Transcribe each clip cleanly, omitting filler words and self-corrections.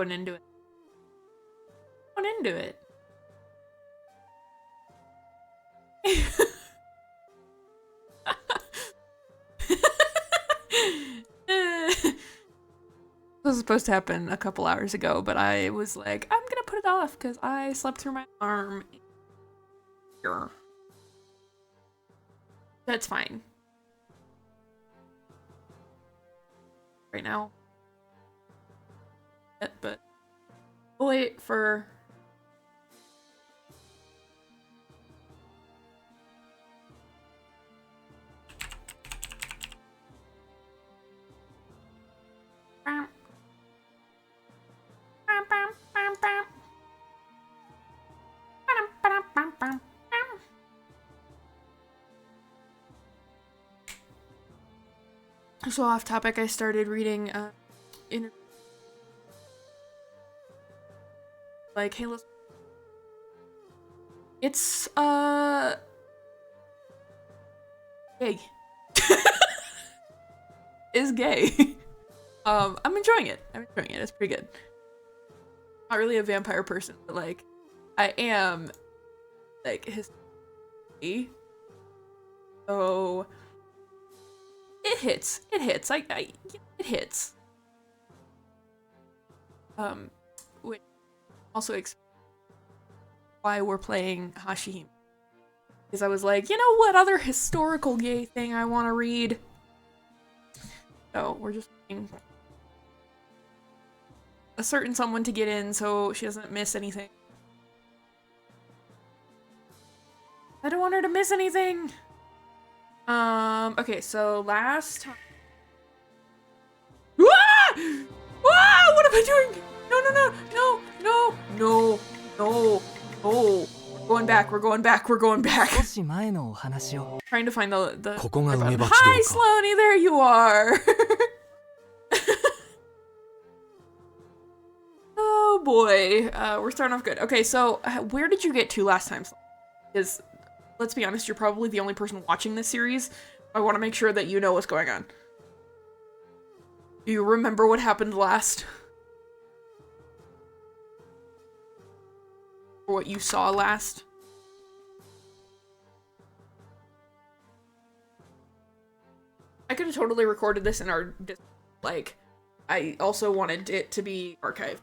going into it. Going into it. This was supposed to happen a couple hours ago, but I was like, I'm gonna put it off because I slept through my arm. That's fine. Right now. But we'll wait for... So off topic, I started reading like, hey, listen. It's gay. Is gay. I'm enjoying it. It's pretty good. Not really a vampire person, but like I am like his so it hits. It hits. It hits. Which also explains why we're playing Hashihime. Because I was like, you know what other historical gay thing I want to read? So we're just waiting a certain someone to get in so she doesn't miss anything. I don't want her to miss anything. Okay, so last time. Ah! Ah! What am I doing? No, no, no, no, no, no, no, no. We're going back. Trying to find the Hi, Sloaney, there you are. Oh boy, we're starting off good. Okay, so where did you get to last time? Because let's be honest, you're probably the only person watching this series. I want to make sure that you know what's going on. Do you remember what happened last? Or what you saw last? I could have totally recorded this in our, like, I also wanted it to be archived.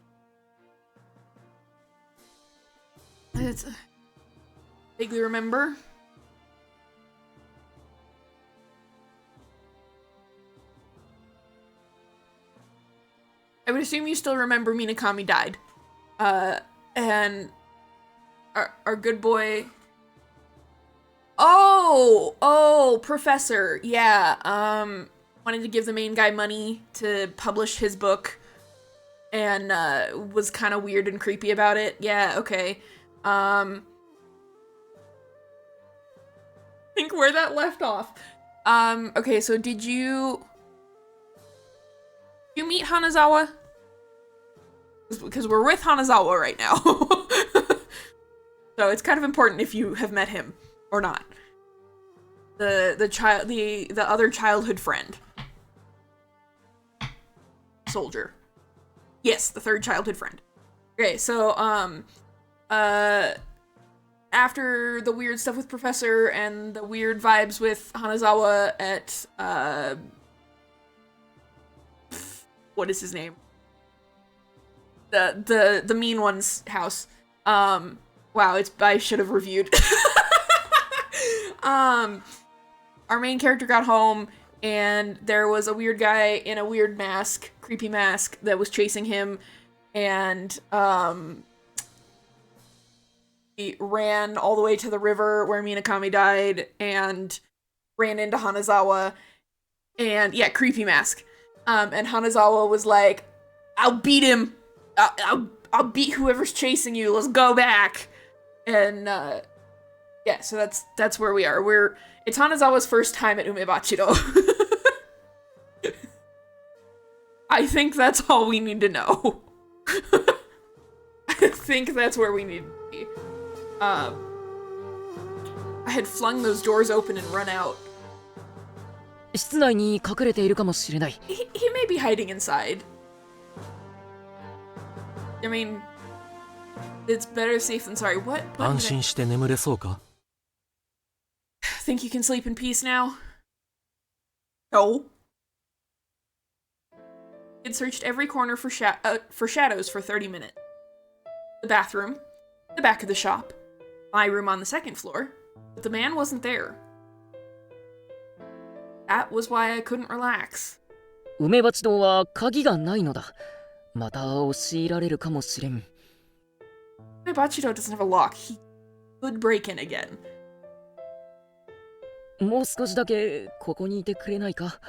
It's vaguely remember. I would assume you still remember Minakami died. And our good boy. Oh, Professor. Yeah. Wanted to give the main guy money to publish his book and was kind of weird and creepy about it. Yeah, okay. I think where that left off. Okay, so did you meet Hanazawa? Because we're with Hanazawa right now. So it's kind of important if you have met him or not. The other childhood friend. Soldier. Yes, the third childhood friend. Okay, so after the weird stuff with Professor and the weird vibes with Hanazawa at what is his name? The mean one's house. Wow, I should have reviewed. Our main character got home and there was a weird guy in a weird mask, creepy mask, that was chasing him, and he ran all the way to the river where Minakami died and ran into Hanazawa, and yeah, creepy mask. And Hanazawa was like, I'll beat him. I'll beat whoever's chasing you. Let's go back. And yeah, so that's where we are. It's Hanazawa's first time at Umebachiro. I think that's all we need to know. I think that's where we need to be. I had flung those doors open and run out. He may be hiding inside. I mean, it's better safe than sorry. What? 安心して眠れそうか? Think you can sleep in peace now? No. It searched every corner for shadows for 30 minutes. The bathroom, the back of the shop, my room on the second floor, but the man wasn't there. That was why I couldn't relax. 梅鉢堂は鍵がないのだ。また押し入られるかもしれん。Bachido doesn't have a lock. He could break in again. もう少しだけここにいてくれないか?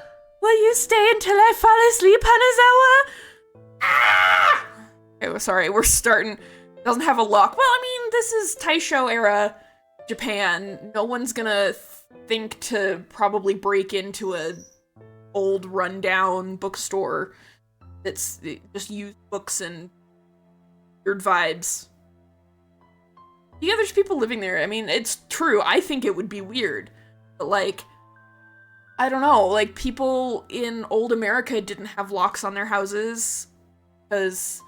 Will you stay until I fall asleep, Hanazawa? Ah! Oh, sorry, we're starting. Doesn't have a lock. Well, I mean, this is Taisho era Japan. No one's gonna think to probably break into a old rundown bookstore that's just used books and weird vibes. Yeah, there's people living there. I mean, it's true. I think it would be weird. But, like, I don't know. Like, people in old America didn't have locks on their houses because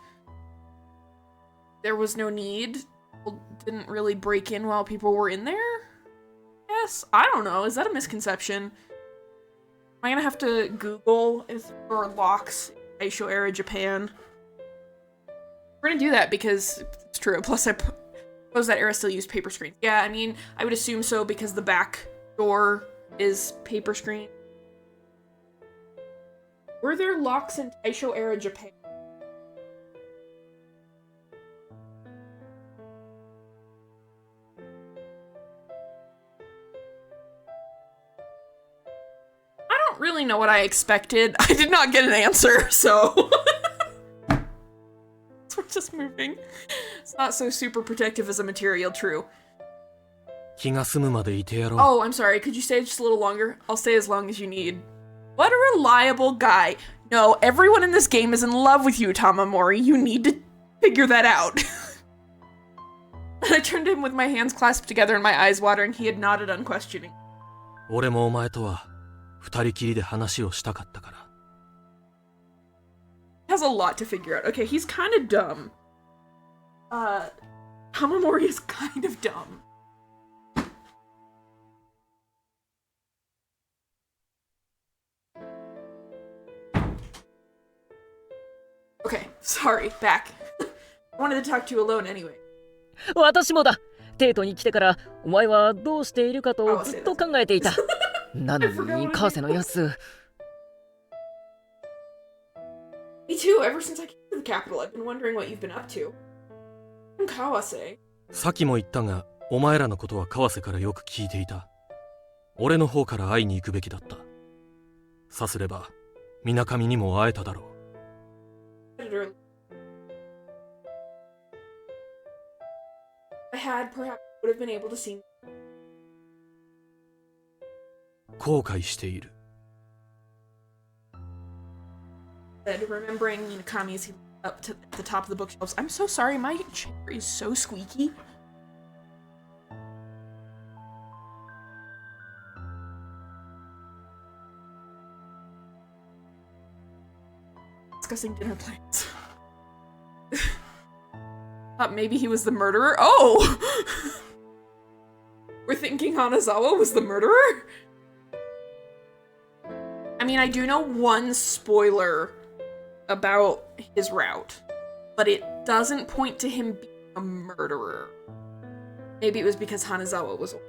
there was no need. People didn't really break in while people were in there? Yes? I don't know. Is that a misconception? Am I gonna have to Google if there were locks in Eisho era Japan? We're gonna do that because it's true. Plus, I suppose that era still used paper screens. Yeah, I mean, I would assume so because the back door is paper screen. Were there locks in Taisho era Japan? I don't really know what I expected. I did not get an answer, so we're just moving. It's not so super protective as a material, true. 気が済むまでいてやろう。 Oh, I'm sorry. Could you stay just a little longer? I'll stay as long as you need. What a reliable guy. No, everyone in this game is in love with you, Tamamori. You need to figure that out. I turned to him with my hands clasped together and my eyes watering. He had nodded unquestioning. 俺もお前とは二人きりで話をしたかったから。 Has a lot to figure out. Okay, he's kind of dumb. Tamamori is kind of dumb. Okay, sorry, back. I wanted to talk to you alone anyway. 私もだ。デートに来てからお前はどうしているかとずっと考えていた。なのに川瀬の様子。Me too, ever since I came to the capital, I've been wondering what you've been up to. I'm Kawase. さっきも言ったが、お前らのことは川瀬からよく聞いていた。俺の方から会いに行くべきだった。さすれば、水上にも会えただろう。I had perhaps would have been able to see. 後悔している。Said, remembering Minakami as he looked up to the top of the bookshelves. I'm so sorry, my chair is so squeaky. Discussing dinner plans. Thought maybe he was the murderer. Oh! We're thinking Hanazawa was the murderer? I mean, I do know one spoiler about his route, but it doesn't point to him being a murderer. Maybe it was because Hanazawa was old.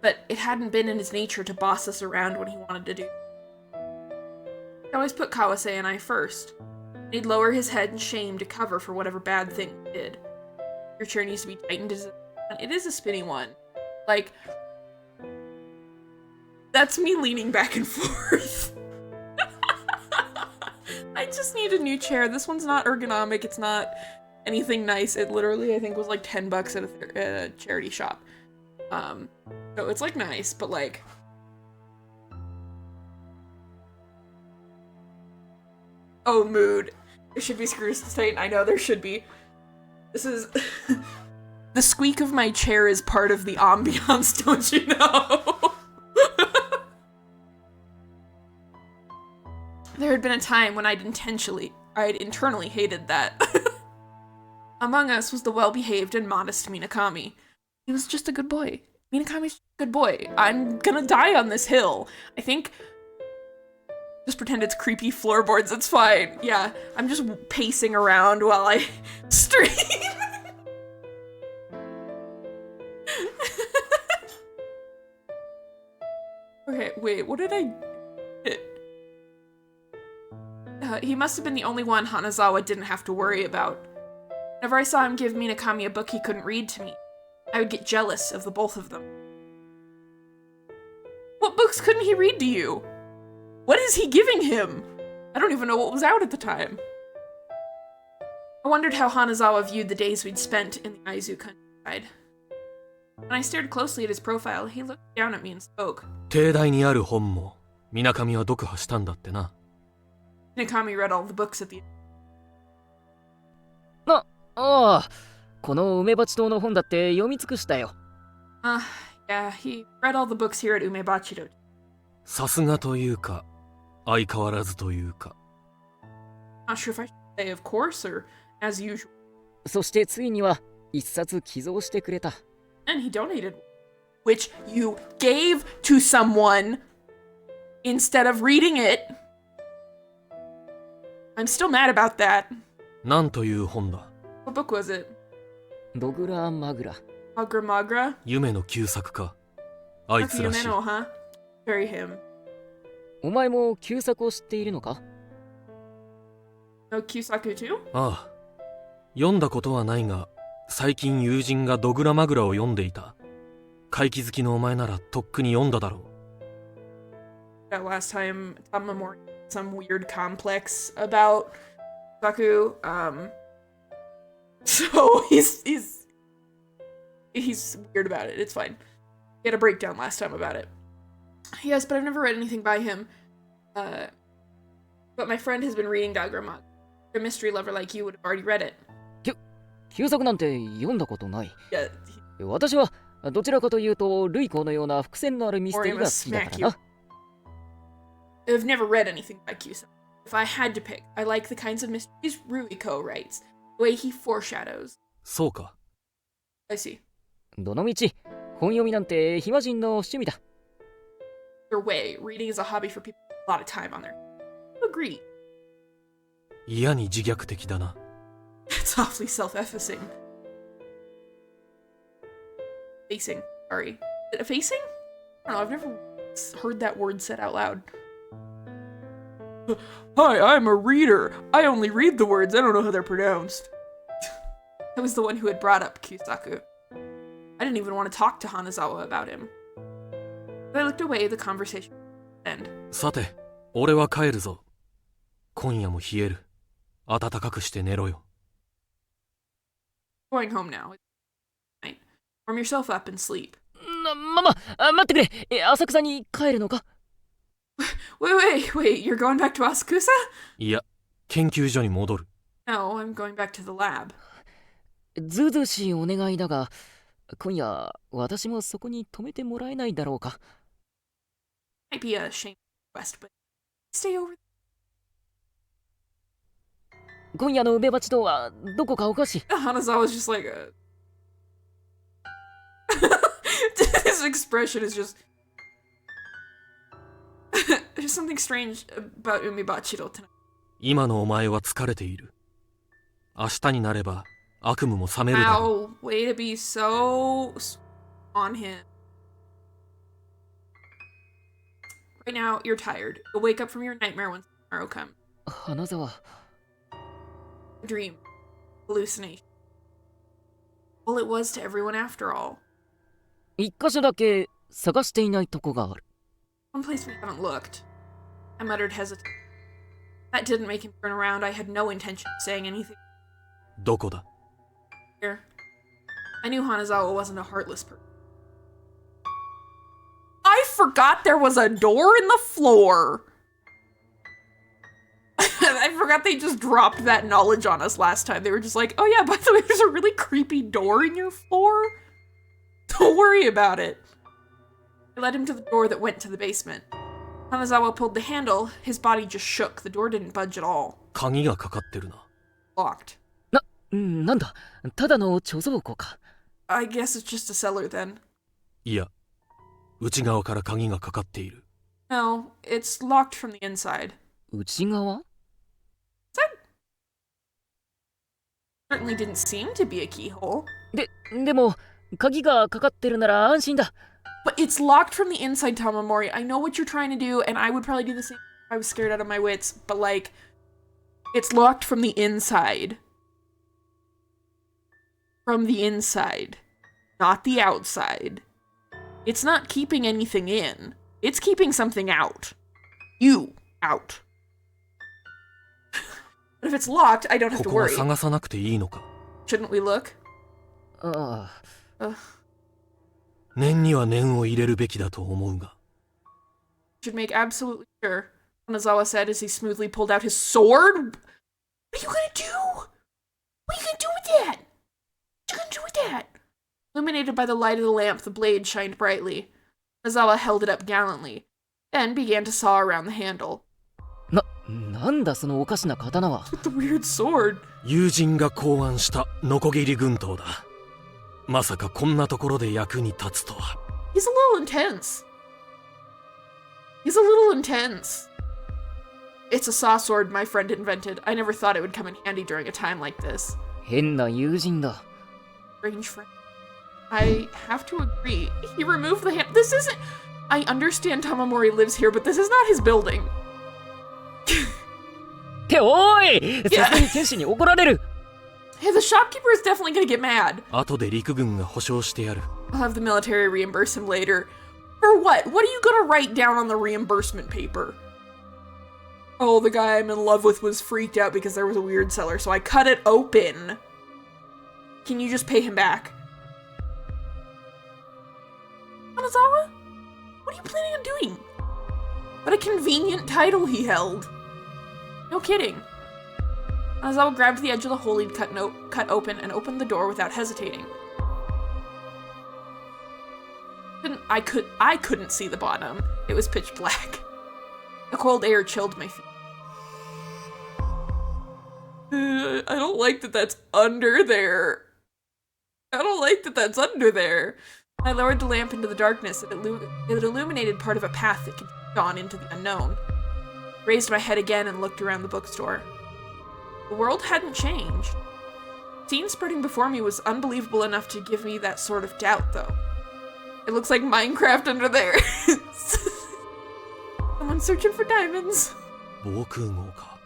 But it hadn't been in his nature to boss us around when he wanted to do. He always put Kawase and I first. He'd lower his head in shame to cover for whatever bad thing he did. Your chair needs to be tightened. It is a spinny one. Like, that's me leaning back and forth. I just need a new chair. This one's not ergonomic. It's not anything nice. It literally, I think, was like $10 at a charity shop. So it's like nice, but like, oh, mood. There should be screws to tighten. I know there should be. This is the squeak of my chair is part of the ambiance, don't you know? There had been a time when I'd intentionally I'd internally hated that. Among us was the well-behaved and modest Minakami. He was just a good boy. Minakami's just a good boy. I'm gonna die on this hill. I think... Just pretend it's creepy floorboards, it's fine. Yeah, I'm just pacing around while I stream. Okay, wait, what did I hit? He must have been the only one Hanazawa didn't have to worry about. Whenever I saw him give Minakami a book he couldn't read to me, I would get jealous of the both of them. What books couldn't he read to you? What is he giving him? I don't even know what was out at the time. I wondered how Hanazawa viewed the days we'd spent in the Aizu countryside. When I stared closely at his profile, he looked down at me and spoke. 帝大にある本も水上は読破したんだってな。Minakami read all the books at the end. ああ、この梅鉢島の本だって読み尽くしたよ。Yeah, he read all the books here at Umebachiro. さすがというか、相変わらずというか。Not sure if I should say of course or as usual. そしてついには一冊寄贈してくれた。And he donated, which you gave to someone instead of reading it. I'm still mad about that. なんという本だ。What book was it? ドグラマグラ。Magra Magra? 夢の旧作か。あいつらしい。Yumeno, huh? Very him. お前も旧作を知っているのか？ No Kyusaku too? ああ。読んだことはないが、最近友人がドグラマグラを読んでいた。怪奇好きのお前ならとっくに読んだだろう。That last time, Tamamori some weird complex about Kyusaku. So he's weird about it. It's fine. He had a breakdown last time about it. Yes, but I've never read anything by him. But my friend has been reading Dagrama. A mystery lover like you would have already read it. 旧作なんて読んだことない。Yeah, 私はどちらかというと類行のような伏線のあるミステリーが好きだからな。I've never read anything by Kyusaku. If I had to pick, I like the kinds of mysteries Ruiko writes. The way he foreshadows. そうか。I see. どのみち本読みなんて暇人の趣味だ。Either way, reading is a hobby for people with a lot of time on their hands. Agree. 嫌に自虐的だな。It's awfully self-effacing. Facing. Sorry. Is it facing? I don't know, I've never heard that word said out loud. Hi, I'm a reader. I only read the words. I don't know how they're pronounced. I was the one who had brought up Kyusaku. I didn't even want to talk to Hanazawa about him. But I looked away, the conversation would end. さて、俺は帰るぞ。今夜も冷える。暖かくして寝ろよ。Going home now. Night. Warm yourself up and sleep. 待ってくれ。浅草に帰るのか？ Wait, you're going back to Asakusa? いや、研究所に戻る。No, I'm going back to the lab. ずうずうしいお願いだが、今夜私もそこに泊めてもらえないだろうか。Might be a shame request, but stay over. 今夜の梅鉢島はどこかおかしい。Hanazawa's just like his expression is just there's something strange about Umebachiro tonight. 今のお前は疲れている。明日になれば悪夢も覚めるだろう。Ow, way to be so on him. Right now, you're tired. You'll wake up from your nightmare when tomorrow comes. 花沢。A dream. Hallucination. All it was to everyone after all. 一箇所だけ探していないとこがある。One place we haven't looked. I muttered hesitantly. That didn't make him turn around. I had no intention of saying anything. どこだ？ Here. I knew Hanazawa wasn't a heartless person. I forgot there was a door in the floor! I forgot they just dropped that knowledge on us last time. They were just like, oh yeah, by the way, there's a really creepy door in your floor. Don't worry about it. I led him to the door that went to the basement. Hanazawa pulled the handle. His body just shook. The door didn't budge at all. 鍵がかかってるな。Locked. なんだ、ただの貯蔵庫か。I guess it's just a cellar then. いや、内側から鍵がかかっている。No, it's locked from the inside. 内側？ Certainly didn't seem to be a keyhole. でも、鍵がかかってるなら安心だ。But it's locked from the inside, Tamamori. I know what you're trying to do, and I would probably do the same if I was scared out of my wits, but like, it's locked from the inside. From the inside. Not the outside. It's not keeping anything in. It's keeping something out. You out. But if it's locked, I don't have こ to こは worry. 探さなくていいのか。 Shouldn't we look? ああ、念には念を入れるべきだと思うが。 Should make absolutely sure. Hanazawa said as he smoothly pulled out his sword. What are you gonna do? What are you gonna do with that? What are you gonna do with that? Illuminated by the light of the lamp, the blade shined brightly. Hanazawa held it up gallantly, then began to saw around the handle. なんだそのおかしな刀は。With the weird sword. 友人が考案したノコギリ軍刀だ。まさかこんなところで役に立つとは。 He's a little intense. He's a little intense. It's a saw sword my friend invented. I never thought it would come in handy during a time like this. 変な友人だ。 Strange friend. I have to agree. He removed the hand. This isn't. I understand Tamamori lives here, but this is not his building. っておい、さすがに天使に怒られる。 Hey, the shopkeeper is definitely gonna get mad. 後で陸軍が保証してやる。 I'll have the military reimburse him later. For what? What are you gonna write down on the reimbursement paper? Oh, the guy I'm in love with was freaked out because there was a weird cellar, so I cut it open. Can you just pay him back? Hanazawa? What are you planning on doing? What a convenient title he held. No kidding. Hanazawa grabbed the edge of the hole he'd cut open and opened the door without hesitating. I couldn't see the bottom. It was pitch black. The cold air chilled my feet. I don't like that that's under there. I don't like that that's under there. I lowered the lamp into the darkness and it illuminated part of a path that continued on into the unknown. Raised my head again and looked around the bookstore. The world hadn't changed. The scene spreading before me was unbelievable enough to give me that sort of doubt, though. It looks like Minecraft under there. Someone's searching for diamonds. 防空壕か。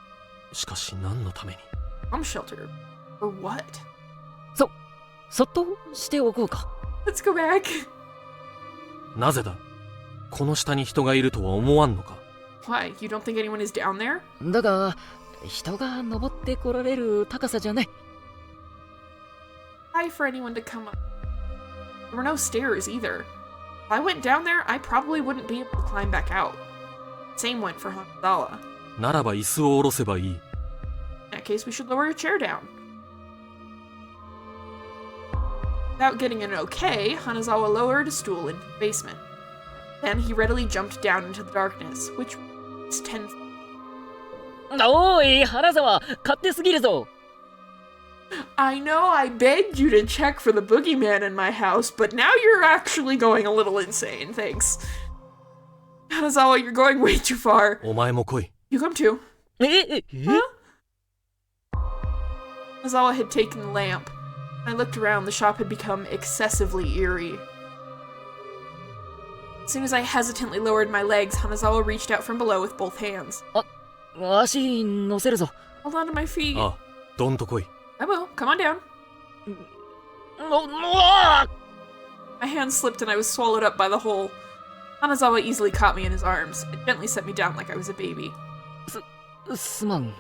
しかし何のために。 Bomb shelter. For what? そっとしておこうか。 Let's go back. なぜだ。この下に人がいるとは思わんのか。 Why? You don't think anyone is down there? だが、人が登ってこられる高さじゃない。 High for anyone to come up. There were no stairs either. If I went down there, I probably wouldn't be able to climb back out. Same went for Hanazawa. ならば椅子を下ろせばいい。 In that case, we should lower a chair down. Without getting an okay, Hanazawa lowered a stool into the basement. Then he readily jumped down into the darkness, which was 10 feet. おい、花沢、勝手すぎるぞ。 I know I begged you to check for the boogeyman in my house, but now you're actually going a little insane, thanks. Hanazawa, you're going way too far. お前も来い。 You come too. Huh? Hanazawa had taken the lamp. When I looked around, the shop had become excessively eerie. As soon as I hesitantly lowered my legs, Hanazawa reached out from below with both hands. 足乗せるぞ。 Hold on to my feet. ああ、どんと来い。 I will. Come on down. うわ My hand slipped and I was swallowed up by the hole. Hanazawa easily caught me in his arms. It gently set me down like I was a baby. すまん。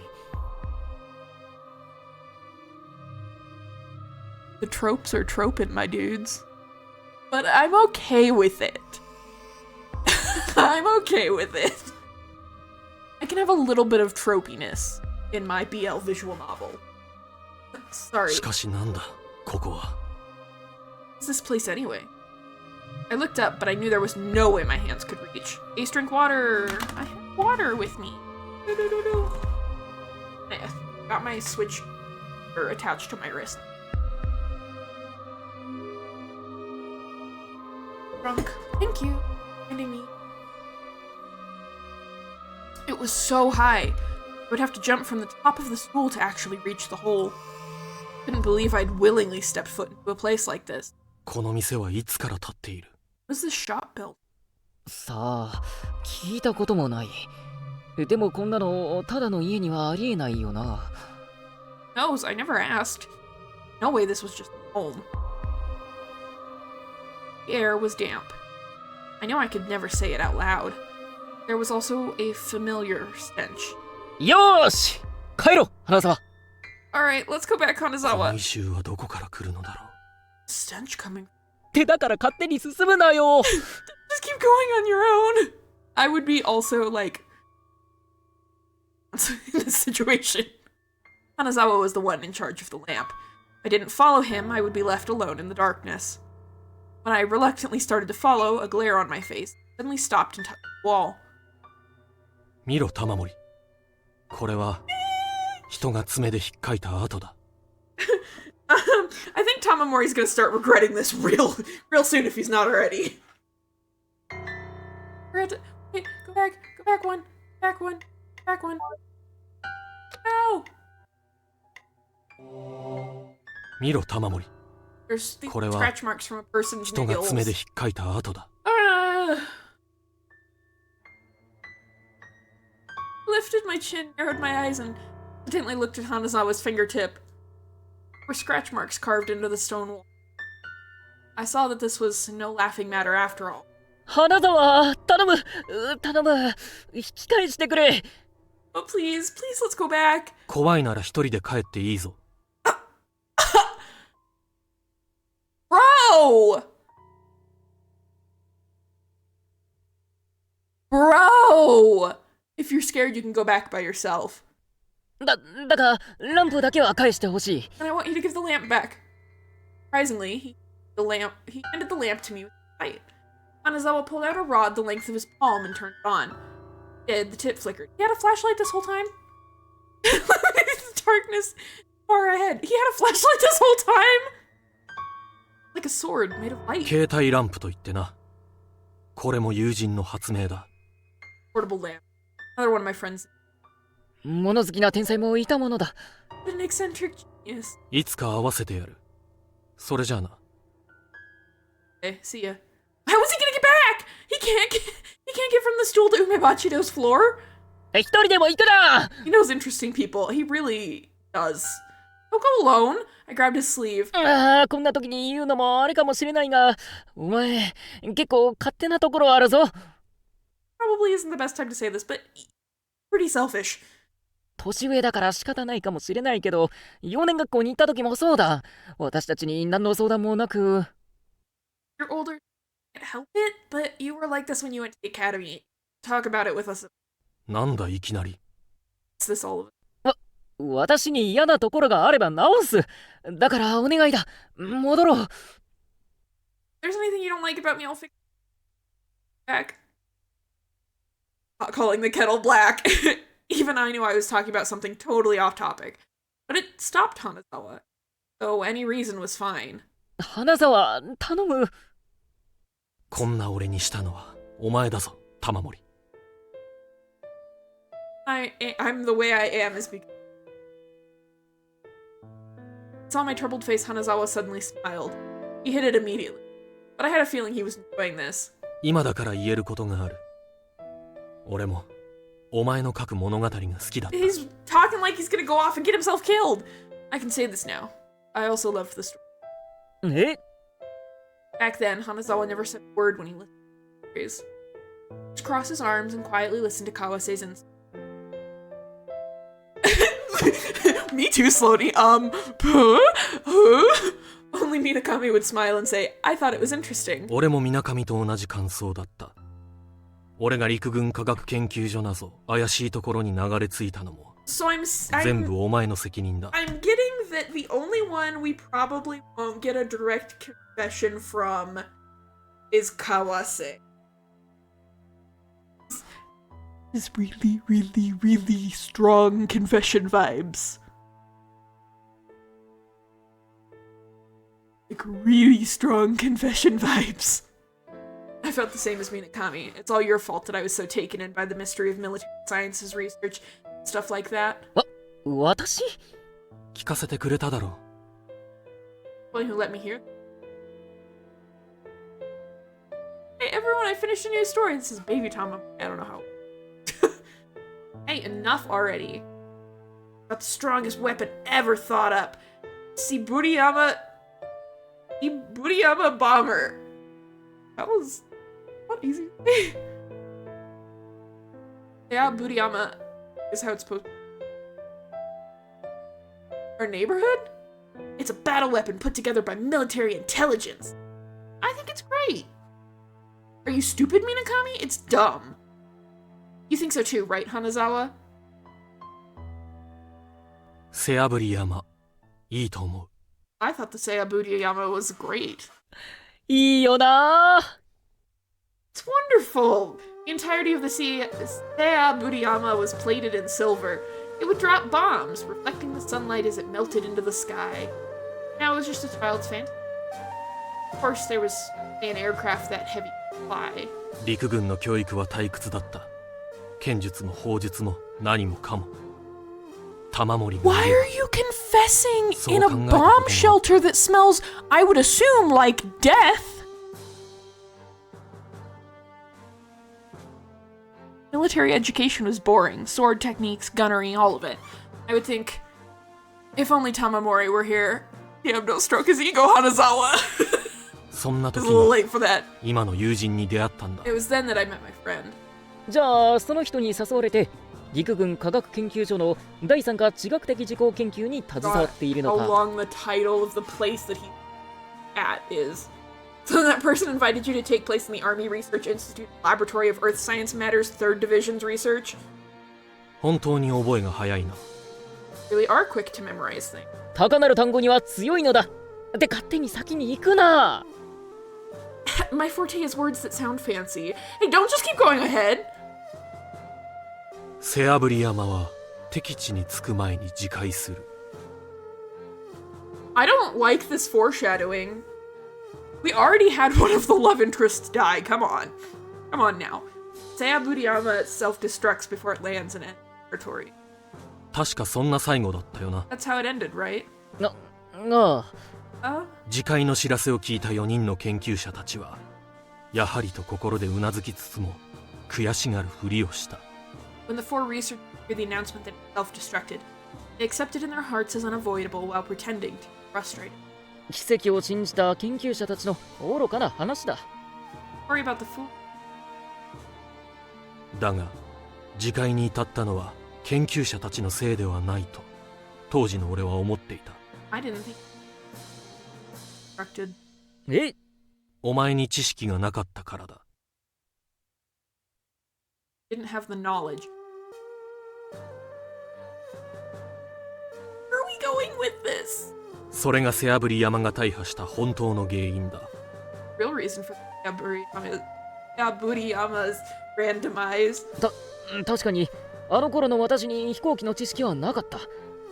The tropes are troping, my dudes. But I'm okay with it. I'm okay with it. I can have a little bit of tropiness in my BL visual novel. Sorry. しかしなんだ、ここは。 What's this place anyway? I looked up, but I knew there was no way my hands could reach. Ace, drink water. I have water with me. Got my switch attached to my wrist. Drunk. Thank you. Finding me. It was so high. I would have to jump from the top of the stool to actually reach the hole. Couldn't believe I'd willingly stepped foot into a place like this. この店はいつから建っている？ Was this shop built? さあ、聞いたこともない。でもこんなのただの家にはありえないよな。Knows, I never asked. No way this was just home. The air was damp. I know I could never say it out loud. There was also a familiar stench. よーし帰ろう、花沢。Alright, let's go back, この Kanazawa. 異臭はどこから来るのだろう？ Stench coming. 手だから勝手に進むなよ。Just keep going on your own. I would be also like in this situation. Kanazawa was the one in charge of the lamp. If I didn't follow him, I would be left alone in the darkness. When I reluctantly started to follow, a glare on my face suddenly stopped and touched the wall. 見ろ玉森。これは人が爪で引っかいた跡だ。I think Tamamori's gonna start regretting this real soon if he's not already. Wait, go back one, back one, back one. No! 見ろ玉森。 There's the これは scratch marks from a person's 人が爪で nails. 引っかいた跡だ。Lifted my chin, narrowed my eyes, and intently looked at Hanazawa's fingertip. There were scratch marks carved into the stone wall. I saw that this was no laughing matter after all. 花沢、頼む、頼む、引き返してくれ。Oh, please, let's go back. 怖いなら一人で帰っていいぞ。Bro! Bro! If you're scared, you can go back by yourself. だが、ランプだけは返してほしい。And I want you to give the lamp back. Surprisingly, he handed the lamp to me with a light. Hanazawa pulled out a rod the length of his palm and turned it on. The tip flickered. He had a flashlight this whole time? Darkness far ahead. He had a flashlight this whole time? Like a sword made of light. 携帯ランプと言ってな。これも友人の発明だ。Portable lamp. Another one of my friends. 物好きな天才もいたものだ。An eccentric genius. いつか合わせてやる。それじゃあな。Okay, see ya. How is he gonna get back? He can't get from the stool to Umebachido's floor. 一人でも行くな。 He knows interesting people. He really does. Don't go alone. I grabbed his sleeve. ああ、こんな時に言うのもあれかもしれないが、お前、結構勝手なところあるぞ。Probably isn't the best time to say this, but pretty selfish. 年上だから仕方ないかもしれないけど、幼年学校に行った時もそうだ。私たちに何の相談もなく。You're older. Can't help it, but you were like this when you went to the academy. Talk about it with us. なんだいきなり。It's this all of it. 私に嫌なところがあれば直す。だからお願いだ。戻ろう。If there's anything you don't like about me, I'll fix it back. Not calling the kettle black. Even I knew I was talking about something totally off topic. But it stopped Hanazawa. So any reason was fine. 花沢、頼む。こんな俺にしたのはお前だぞ、玉森。I'm the way I am is because... Saw my troubled face, Hanazawa suddenly smiled. He hid it immediately. But I had a feeling he was enjoying this. 今だから言えることがある。俺もお前の書く物語が好きだった。 He's talking like he's gonna go off and get himself killed. I can say this now. I also loved the story. え Back then, Hanazawa never said a word when he listened to stories. He just crossed his arms and quietly listened to Kawase's insight. Me too, Slody. Only Minakami would smile and say, I thought it was interesting. 俺も水上と同じ感想だった。俺が陸軍科学研究所など怪しいところに流れ着いたのも So 全部お前の責任だ。I'm getting that the only one we probably won't get a direct confession from is Kawase. This really, really, really strong confession vibes. Like, really strong confession vibes. I felt the same as Minakami. It's all your fault that I was so taken in by the mystery of military sciences research, stuff like that. 私 聞かせてくれただろ Well, who let me hear? Hey, everyone, I finished a new story. This is Baby Tom. I don't know how. Hey, enough already. Got the strongest weapon ever thought up. Shiburiyama bomber. That was not easy. Yeah, Buriyama is how it's supposed to be. Our neighborhood? It's a battle weapon put together by military intelligence. I think it's great. Are you stupid, Minakami? It's dumb. You think so too, right, Hanazawa? 背炙り山いいと思う I thought the Seiya Buriyama was great. いいよな It's wonderful. The entirety of the Seiya Buriyama was plated in silver. It would drop bombs, reflecting the sunlight as it melted into the sky. Now it was just a child's fantasy. Of course, there was an aircraft that heavy could fly. 陸軍の教育は退屈だった剣術も砲術も何もかも玉森が Why are you confessing in a bomb shelter that smells, I would assume, like death? Military education was boring. Sword techniques, gunnery, all of it. I would think, if only Tamamori were here, he'd have no stroke his ego, Hanazawa. そんな It 時 was a little に late for that. 今の友人に出会ったんだ It was then that I met my friend. じゃあその人に誘われて陸軍科学研究所の第三課地学的事項研究に携わっている How のか long the title of the place that he at is. So that person invited you to take place in the Army Research Institute Laboratory of Earth Science Matters 3rd Division's research. 本当に覚えが早いな Really are quick to memorize things. 高なる単語には強いのだで勝手に先に行くな My forte is words that sound fancy. Hey, don't just keep going ahead. 背炙り山は敵地に着く前に自壊する I don't like this foreshadowing. We already had one of the love interests die. Come on. Come on now. Seiya Buriyama self-destructs before it lands in enemy territory. 確かそんな最後だったよな That's how it ended, right? ああ 自壊の知らせを聞いた4人の研究者たちはやはりと心でうなずきつつも悔しがるふりをした When the four researchers heard the announcement that it self-destructed, they accepted in their hearts as unavoidable while pretending to be frustrated. 奇跡を信じた研究者たちの愚かな話だ Worry about the fool. だが自壊に至ったのは研究者たちのせいではないと当時の俺は思っていた I didn't think destructed. えお前に知識がなかったからだ Didn't have the knowledge. Where are we going with this? それが背炙り山が大破した本当の原因だ Real reason for Buriyama's randomized. 確かにあの頃の私に飛行機の知識はなかった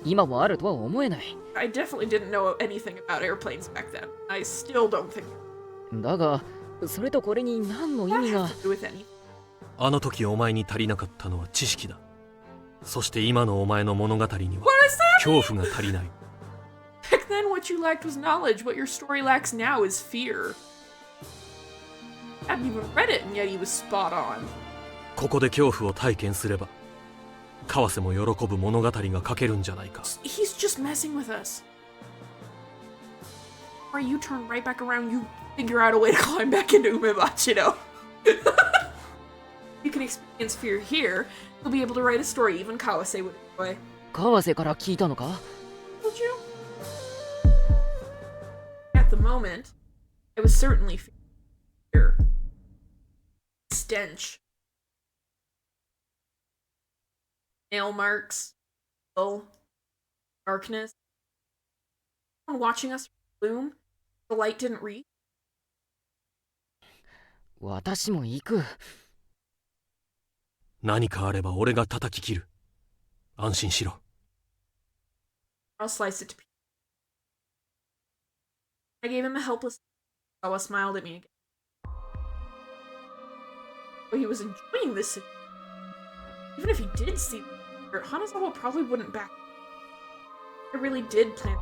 今もあるとは思えない I definitely didn't know anything about airplanes back then. I still don't think だがそれとこれに何の意 that 味 has が to do with anything. あの時お前に足りなかったのは知識だそして今のお前の物語には What is that? 恐怖が足りない Back then, what you lacked was knowledge. What your story lacks now is fear. I hadn't even read it, and yet he was spot on. ここで恐怖を体験すれば川瀬も喜ぶ物語が書けるんじゃないか He's just messing with us. Or you turn right back around, you figure out a way to climb back into Umebachino. You can experience fear here. You'll be able to write a story even Kawase would enjoy. 川瀬から聞いたのか Would you? At the moment, I was certainly fear. Stench. Nail marks. Dull. Darkness. Someone watching us from gloom. The light didn't reach. 私も行く何かあれば俺が叩き切る。安心しろ。I'll slice it to pieces. I gave him a helpless Hanazawa smiled at me again. But he was enjoying this situation. Even if he did see her, Hanazawa probably wouldn't back. I really did plan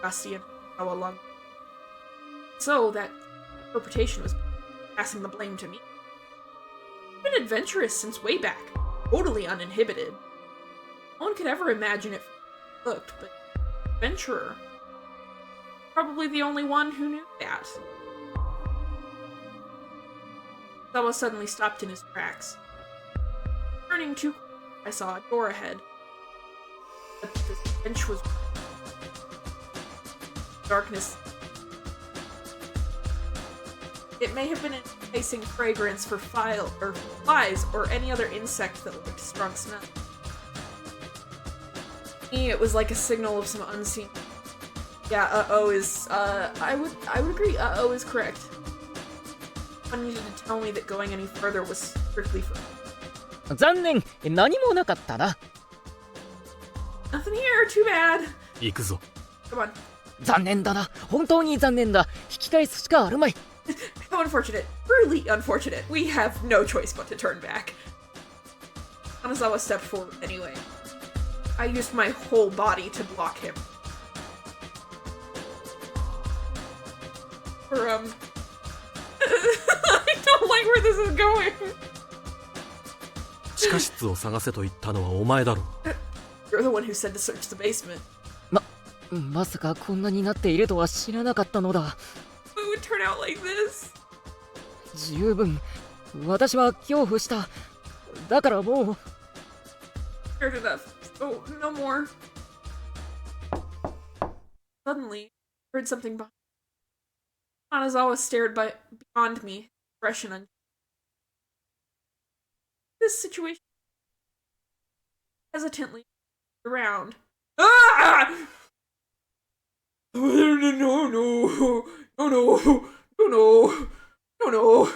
Gasti and Hanazawa along. So that interpretation was passing the blame to me. I've been adventurous since way back, totally uninhibited. No one could ever imagine it looked, but adventurer. Probably the only one who knew that. Zawa suddenly stopped in his tracks. Turning to, I saw a door ahead. But the bench was darkness. It may have been an enticing fragrance for flies or any other insect that looked strong smell. To me, it was like a signal of some unseen. Yeah, uh-oh is, I would agree, uh-oh is correct. Someone needed to tell me that going any further was strictly for me. 残念、何もなかったな。 Nothing here, too bad. 行くぞ。Come on. 残念だな。本当に残念だ。引き返すしかあるまい。 How unfortunate. Really unfortunate. We have no choice but to turn back. Hanazawa stepped forward anyway. I used my whole body to block him. I don't like where this is going. 地下室を探せと言ったのはお前だろ。You're the one who said to search the basement. まさかこんなになっているとは知らなかったのだ。It would turn out like this. 十分。私は恐怖した。だからもう。Scared enough. Oh, no more. Suddenly, I heard something behind. Hanazawa stared beyond me, expression on this situation. Hesitantly around. Ah! No, no, no, no, no, no, no, no.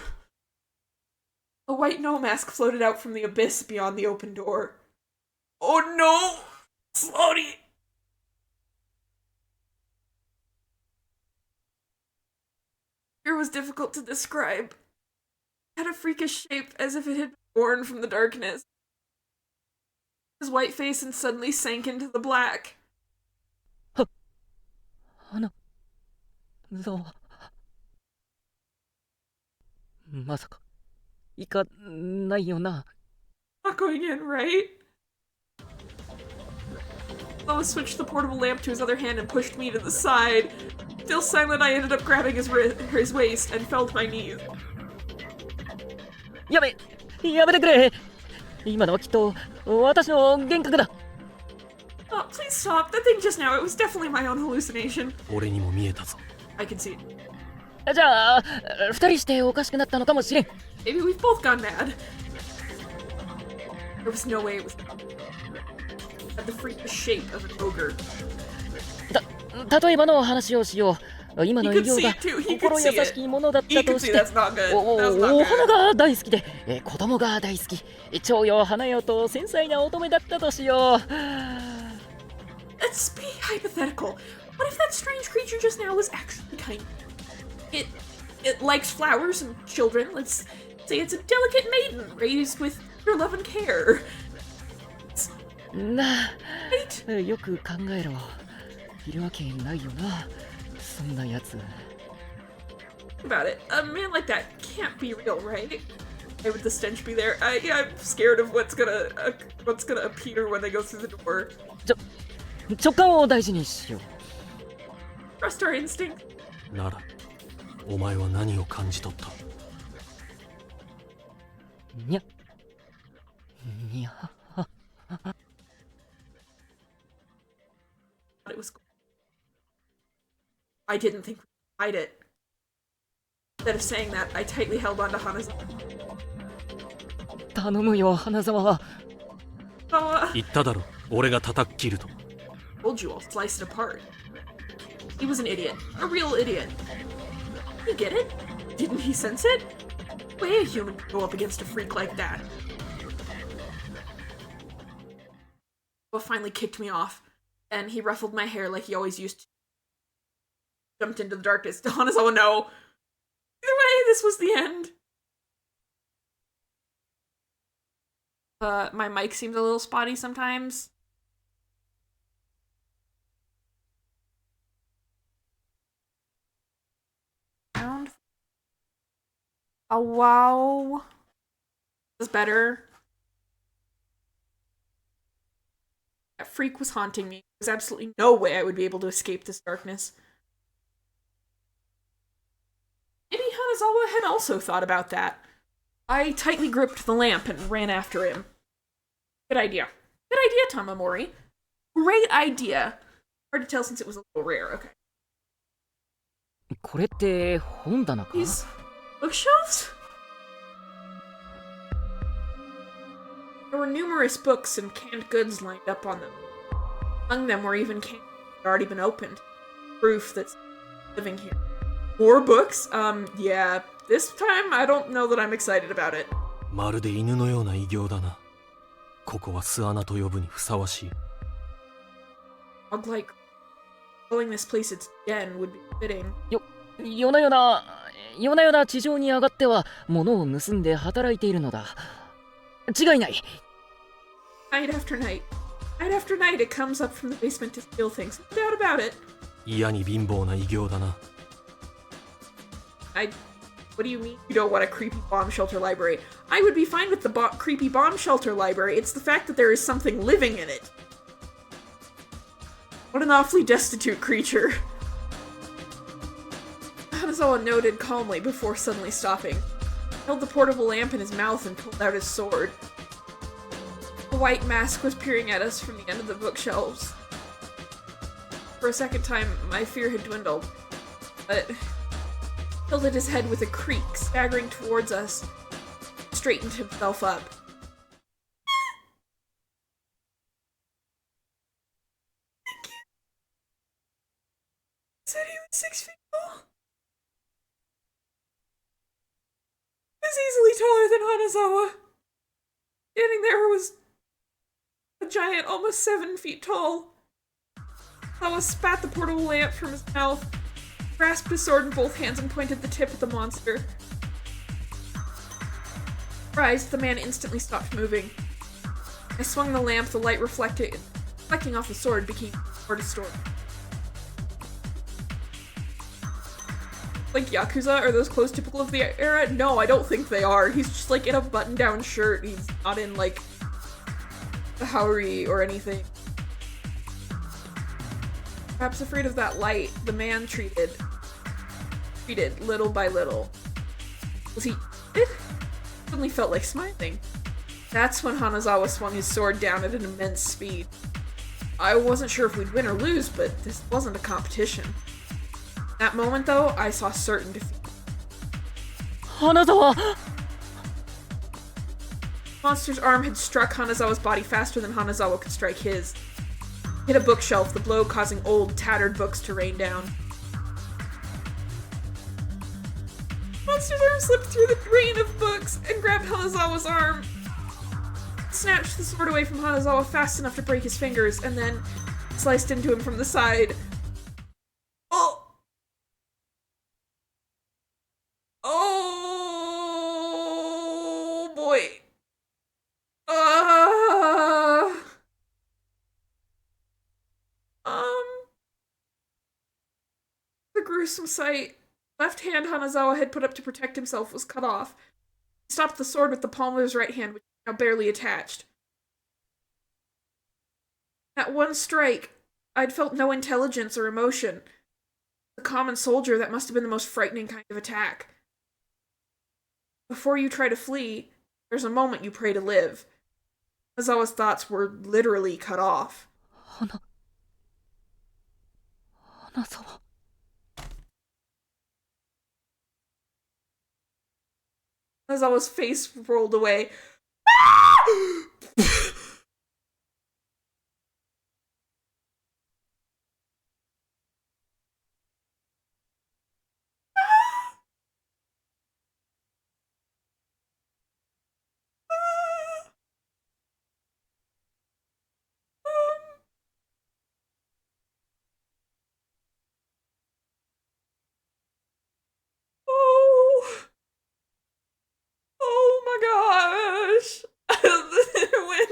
A white no mask floated out from the abyss beyond the open door. Oh no! Slowly! It was difficult to describe. It had a freakish shape as if it had been born from the darkness. His white face and suddenly sank into the black. まさか行かないよな。 Not going in, right? Lois switched the portable lamp to his other hand and pushed me to the side. Still silent, I ended up grabbing his waist and fell to my knees. やめてくれ。今のはきっと私の幻覚だ。 Oh, please stop. That thing just now, it was definitely my own hallucination. 俺にも見えたぞ。I can see it. じゃあ、二人しておかしくなったのかもしれん。 Maybe we've both gone mad. There was no way it was. It had the freakish shape of an ogre. 例えばの話をしよう。今の医療が心優しきものだったとして、お花が大好きで、子供が大好き、蝶よ花よと繊細な乙女だったとしよう。Let's be hypothetical. What if that strange creature just now was actually kind? It likes flowers and children. Let's say it's a delicate maiden raised with pure love and care. なあ、よく考えろ。いるわけないよな、そんなやつ。 About it. A man like that can't be real, right? Why would the stench be there? I'm scared of what's gonna appear when they go through the door. 直感を大事にしよう。 Trust our instinct. なら、お前は何を感じ取った？にゃ。It was. I didn't think we'd hide it. Instead of saying that, I tightly held onto Hanazawa. 頼むよ、花沢。言っただろ、俺が叩き切ると。Told you I'll slice it apart. He was an idiot. A real idiot. You get it? Didn't he sense it? The way a human could go up against a freak like that. finally kicked me off, and he ruffled my hair like he always used to. Jumped into the darkness. Hanazawa, no. Either way, this was the end. My mic seems a little spotty sometimes. Sound. Oh, wow. This is better. That freak was haunting me. There's absolutely no way I would be able to escape this darkness. Maybe Hanazawa had also thought about that. I tightly gripped the lamp and ran after him. Good idea. Good idea, Tamamori. Great idea. Hard to tell since it was a little rare. Okay. これって本棚か These bookshelves? There were numerous books and canned goods lined up on them. Among them were even cans that had already been opened. Proof that's living here. More books? Yeah. This time, I don't know that I'm excited about it. まるで犬のような異形だな。ここは巣穴と呼ぶにふさわしい。Dog-like. Calling this place its den would be fitting. 夜な夜な地上に上がっては物を盗んで働いているのだ。違いない。Night after night. Night after night, it comes up from the basement to steal things. No doubt about it. 嫌に貧乏な異形だな。What do you mean you don't want a creepy bomb shelter library? I would be fine with the creepy bomb shelter library. It's the fact that there is something living in it. What an awfully destitute creature. Hanazawa noted calmly before suddenly stopping. He held the portable lamp in his mouth and pulled out his sword. The white mask was peering at us from the end of the bookshelves. For a second time, my fear had dwindled, but he tilted his head with a creak, staggering towards us, straightened himself up. Thank you. He said he was 6 feet tall. He was easily taller than Hanazawa. Standing there was a giant, almost 7 feet tall. Hanazawa spat the portable lamp from his mouth, grasped his sword in both hands, and pointed the tip at the monster. Surprised, the man instantly stopped moving. I swung the lamp, the light reflecting off the sword became more distorted. Like Yakuza? Are those clothes typical of the era? No, I don't think they are. He's just like in a button-down shirt. He's not in like the Haori or anything. Perhaps afraid of that light, the man treated little by little. Was he treated? Suddenly felt like smiling. That's when Hanazawa swung his sword down at an immense speed. I wasn't sure if we'd win or lose, but this wasn't a competition. That moment, though, I saw certain defeat. Hanazawa! The monster's arm had struck Hanazawa's body faster than Hanazawa could strike his. It hit a bookshelf, the blow causing old, tattered books to rain down. The monster's arm slipped through the rain of books and grabbed Hanazawa's arm. It snatched the sword away from Hanazawa fast enough to break his fingers, and then sliced into him from the side. Oh! Oh boy. The gruesome sight. Left hand Hanazawa had put up to protect himself was cut off. He stopped the sword with the palm of his right hand, which was now barely attached. At one strike, I'd felt no intelligence or emotion. A common soldier, that must have been the most frightening kind of attack. Before you try to flee, there's a moment you pray to live. Hanazawa's thoughts were literally cut off. Hanazawa. Hanazawa's face rolled away.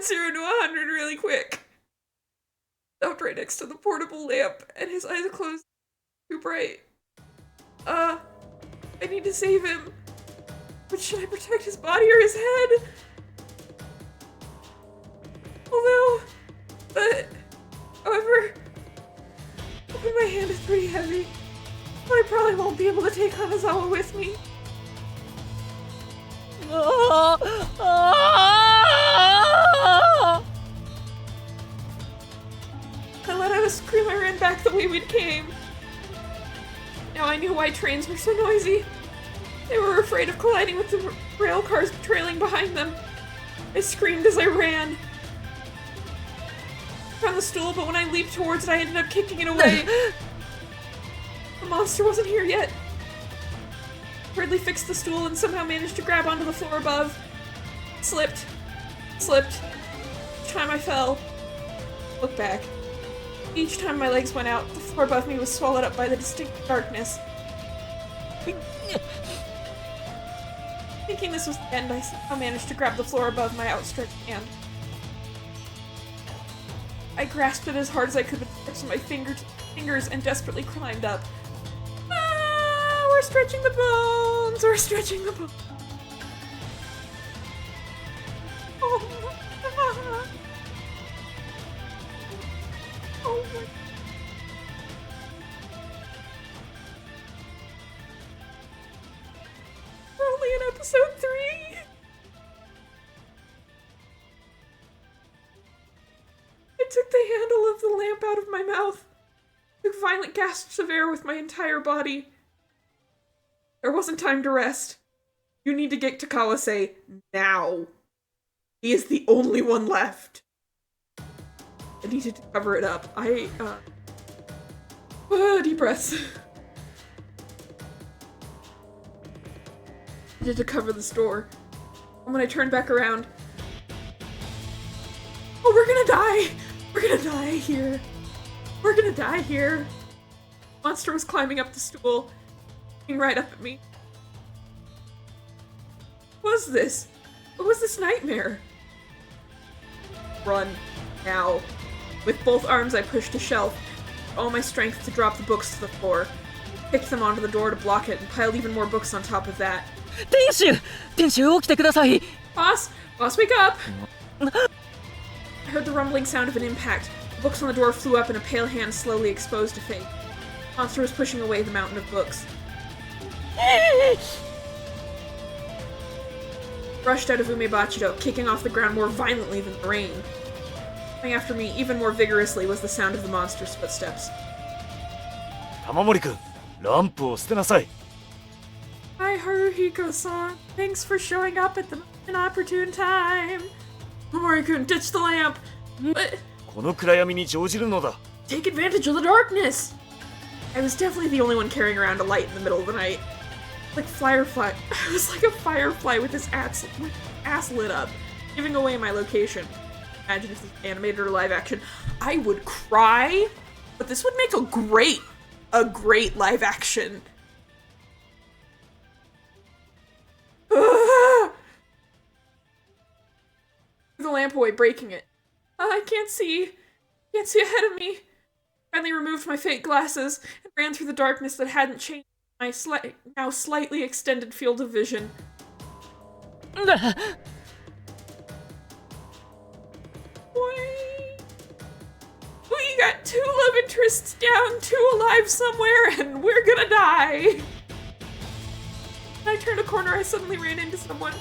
0 to 100 really quick. Stopped right next to the portable lamp, and his eyes closed too bright. I need to save him. But should I protect his body or his head? However, my hand is pretty heavy. I probably won't be able to take Hanazawa with me. I let out a scream. I ran back the way we came. Now I knew why trains were so noisy. They were afraid of colliding with the rail cars trailing behind them. I screamed as I ran. I found the stool, but when I leaped towards it, I ended up kicking it away. The monster wasn't here yet. Hurriedly fixed the stool and somehow managed to grab onto the floor above. Slipped. Each time I fell. Look back. Each time my legs went out, the floor above me was swallowed up by the distinct darkness. Thinking this was the end, I somehow managed to grab the floor above my outstretched hand. I grasped it as hard as I could with the tips of my fingers and desperately climbed up. We're stretching the bones! We're stretching the bones! Oh my... We're only in episode 3! I took the handle of the lamp out of my mouth. Took violent gasps of air with my entire body. There wasn't time to rest. You need to get to Kawase now. He is the only one left. I needed to cover it up. Deep breaths. I needed to cover this door. And when I turned back around... Oh, we're gonna die! We're gonna die here. We're gonna die here. The monster was climbing up the stool, looking right up at me. What was this? What was this nightmare? Run. Now. With both arms I pushed a shelf, all my strength to drop the books to the floor. Picked them onto the door to block it and piled even more books on top of that. 店主起きてください Boss, wake up! I heard the rumbling sound of an impact. The books on the door flew up and a pale hand slowly exposed a face. The monster was pushing away the mountain of books. Rushed out of Umebachido, kicking off the ground more violently than the rain. Coming after me even more vigorously was the sound of the monster's footsteps. 玉森君、ランプを捨てなさい。 Hi, Haruhiko-san. Thanks for showing up at the inopportune time. Mamori-kun, ditch the lamp. But この暗闇に乗じるのだ。 take advantage of the darkness. I was definitely the only one carrying around a light in the middle of the night. Like Firefly. I was like a firefly with his ass lit up, giving away my location. Imagine if this was animated or live action. I would cry, but this would make a great live action. The lamp away, breaking it. I can't see ahead of me. Finally removed my fake glasses and ran through the darkness that hadn't changed my now slightly extended field of vision. Wait. We got 2 love interests down, 2 alive somewhere, and we're gonna die. When I turned a corner, I suddenly ran into someone.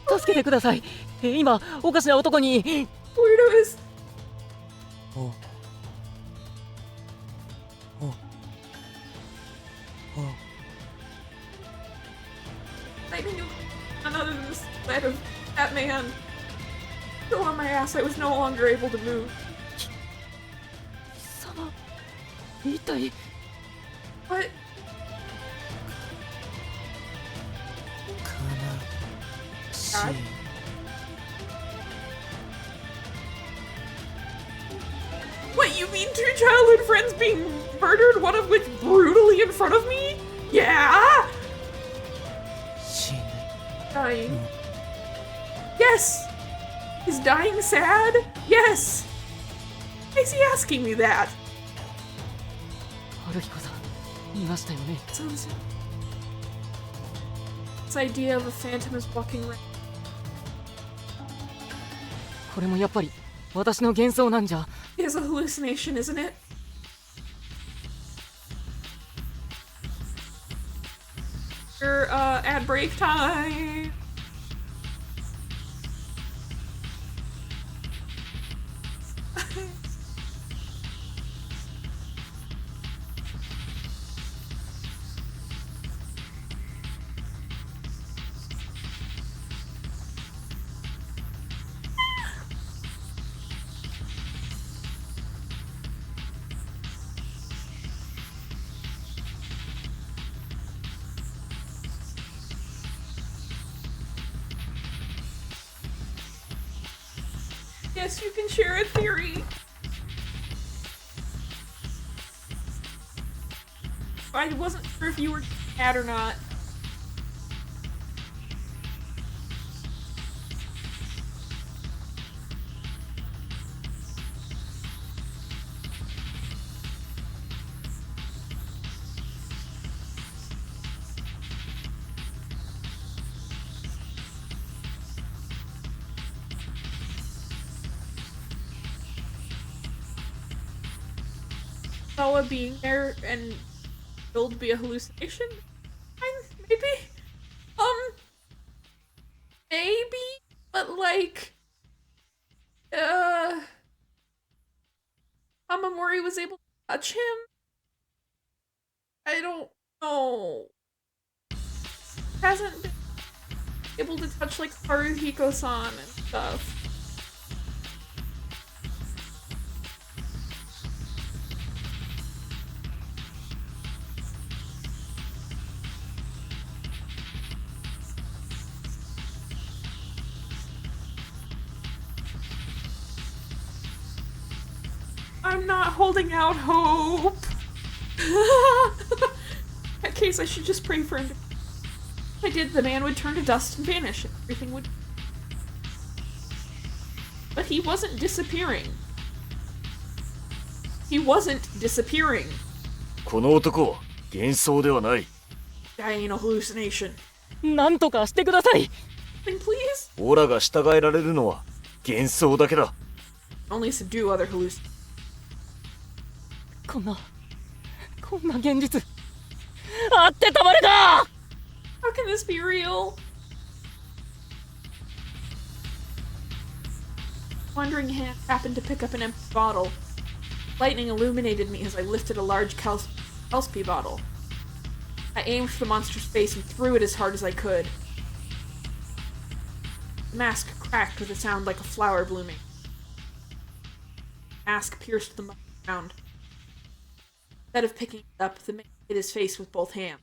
助けてください今おかしな男に Weirdo is... Lightning of none other than the sight of that man. Still on my ass, I was no longer able to move. 様一体 What? God? What, you mean 2 childhood friends being murdered, one of which brutally in front of me? Yeah? Dying. Yes! His dying sad? Yes! Why is he asking me that? 春彦さんいましたよね。 Sounds... This idea of a phantom is walking around. これもやっぱり私の幻想なんじゃ。 It is a hallucination, isn't it? Your ad break time. Yes, you can share a theory. I wasn't sure if you were mad or not. Noah being there and it'll be a hallucination? Maybe? Maybe? But like, Amamori was able to touch him? I don't know. Hasn't been able to touch like Haruhiko-san and stuff. I'm not holding out hope. In that case, I should just pray for him. If I did, the man would turn to dust and vanish, and everything would... But he wasn't disappearing. He wasn't disappearing. この男は幻想ではない。 That ain't a hallucination. なんとかしてください。 Then please? オラが従えられるのは幻想だけだ。 Only subdue other hallucinations. こんな現実あってたまるか。 How can this be real? Wandering hand happened to pick up an empty bottle. Lightning illuminated me as I lifted a large Calspi bottle. I aimed for the monster's face and threw it as hard as I could. The mask cracked with a sound like a flower blooming. The mask pierced the ground. Instead of picking it up, the man hit his face with both hands.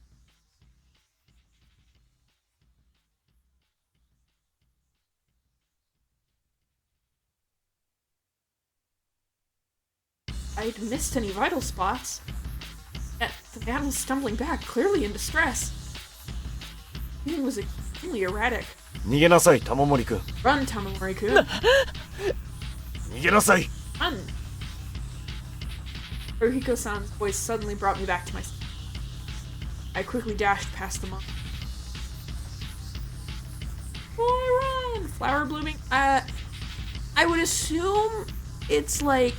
I'd missed any vital spots. Yet the man was stumbling back, clearly in distress. He was extremely erratic. 逃げなさい、玉森くん。 Run, Tamamori-kun. 逃げなさい。 Run. Haruhiko-san's voice suddenly brought me back to my... I quickly dashed past the monk. Oh, run! Flower blooming. I would assume it's like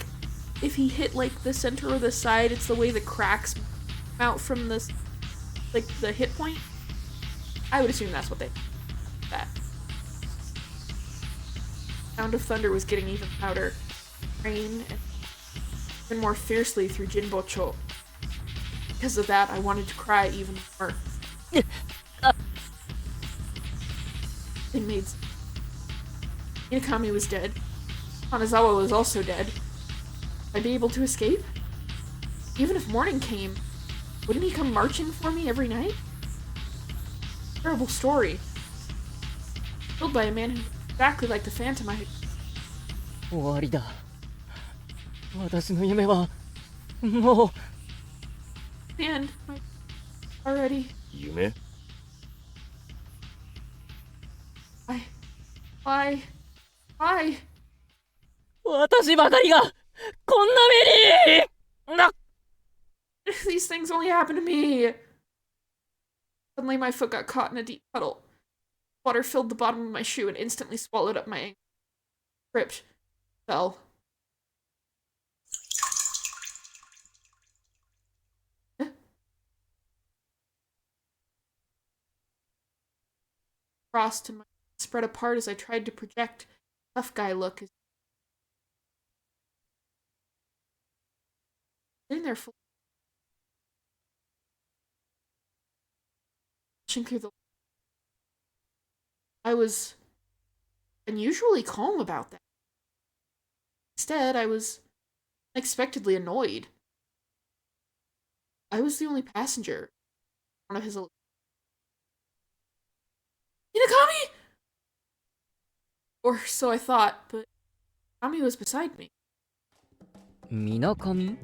if he hit like the center or the side, it's the way the cracks come out from this, like the hit point. I would assume that's what they... that. Sound of thunder was getting even louder. Rain and even more fiercely through Jinbocho. Because of that, I wanted to cry even more. They made... Inakami was dead. Hanazawa was also dead. Would I be able to escape? Even if morning came, wouldn't he come marching for me every night? Terrible story. Killed by a man who exactly like the phantom I had... 終わりだ。私の夢はもう。 And already. 夢？ Why? 私ばかりがこんな目にな These things only happen to me. Suddenly my foot got caught in a deep puddle. Water filled the bottom of my shoe and instantly swallowed up my ankle. Tripped. Fell. Crossed and my hands spread apart as I tried to project tough guy look. Sitting there full through the I was unusually calm about that. Instead, I was unexpectedly annoyed. I was the only passenger. One of his Inakami! Or so I thought, but Inakami was beside me. みなかみ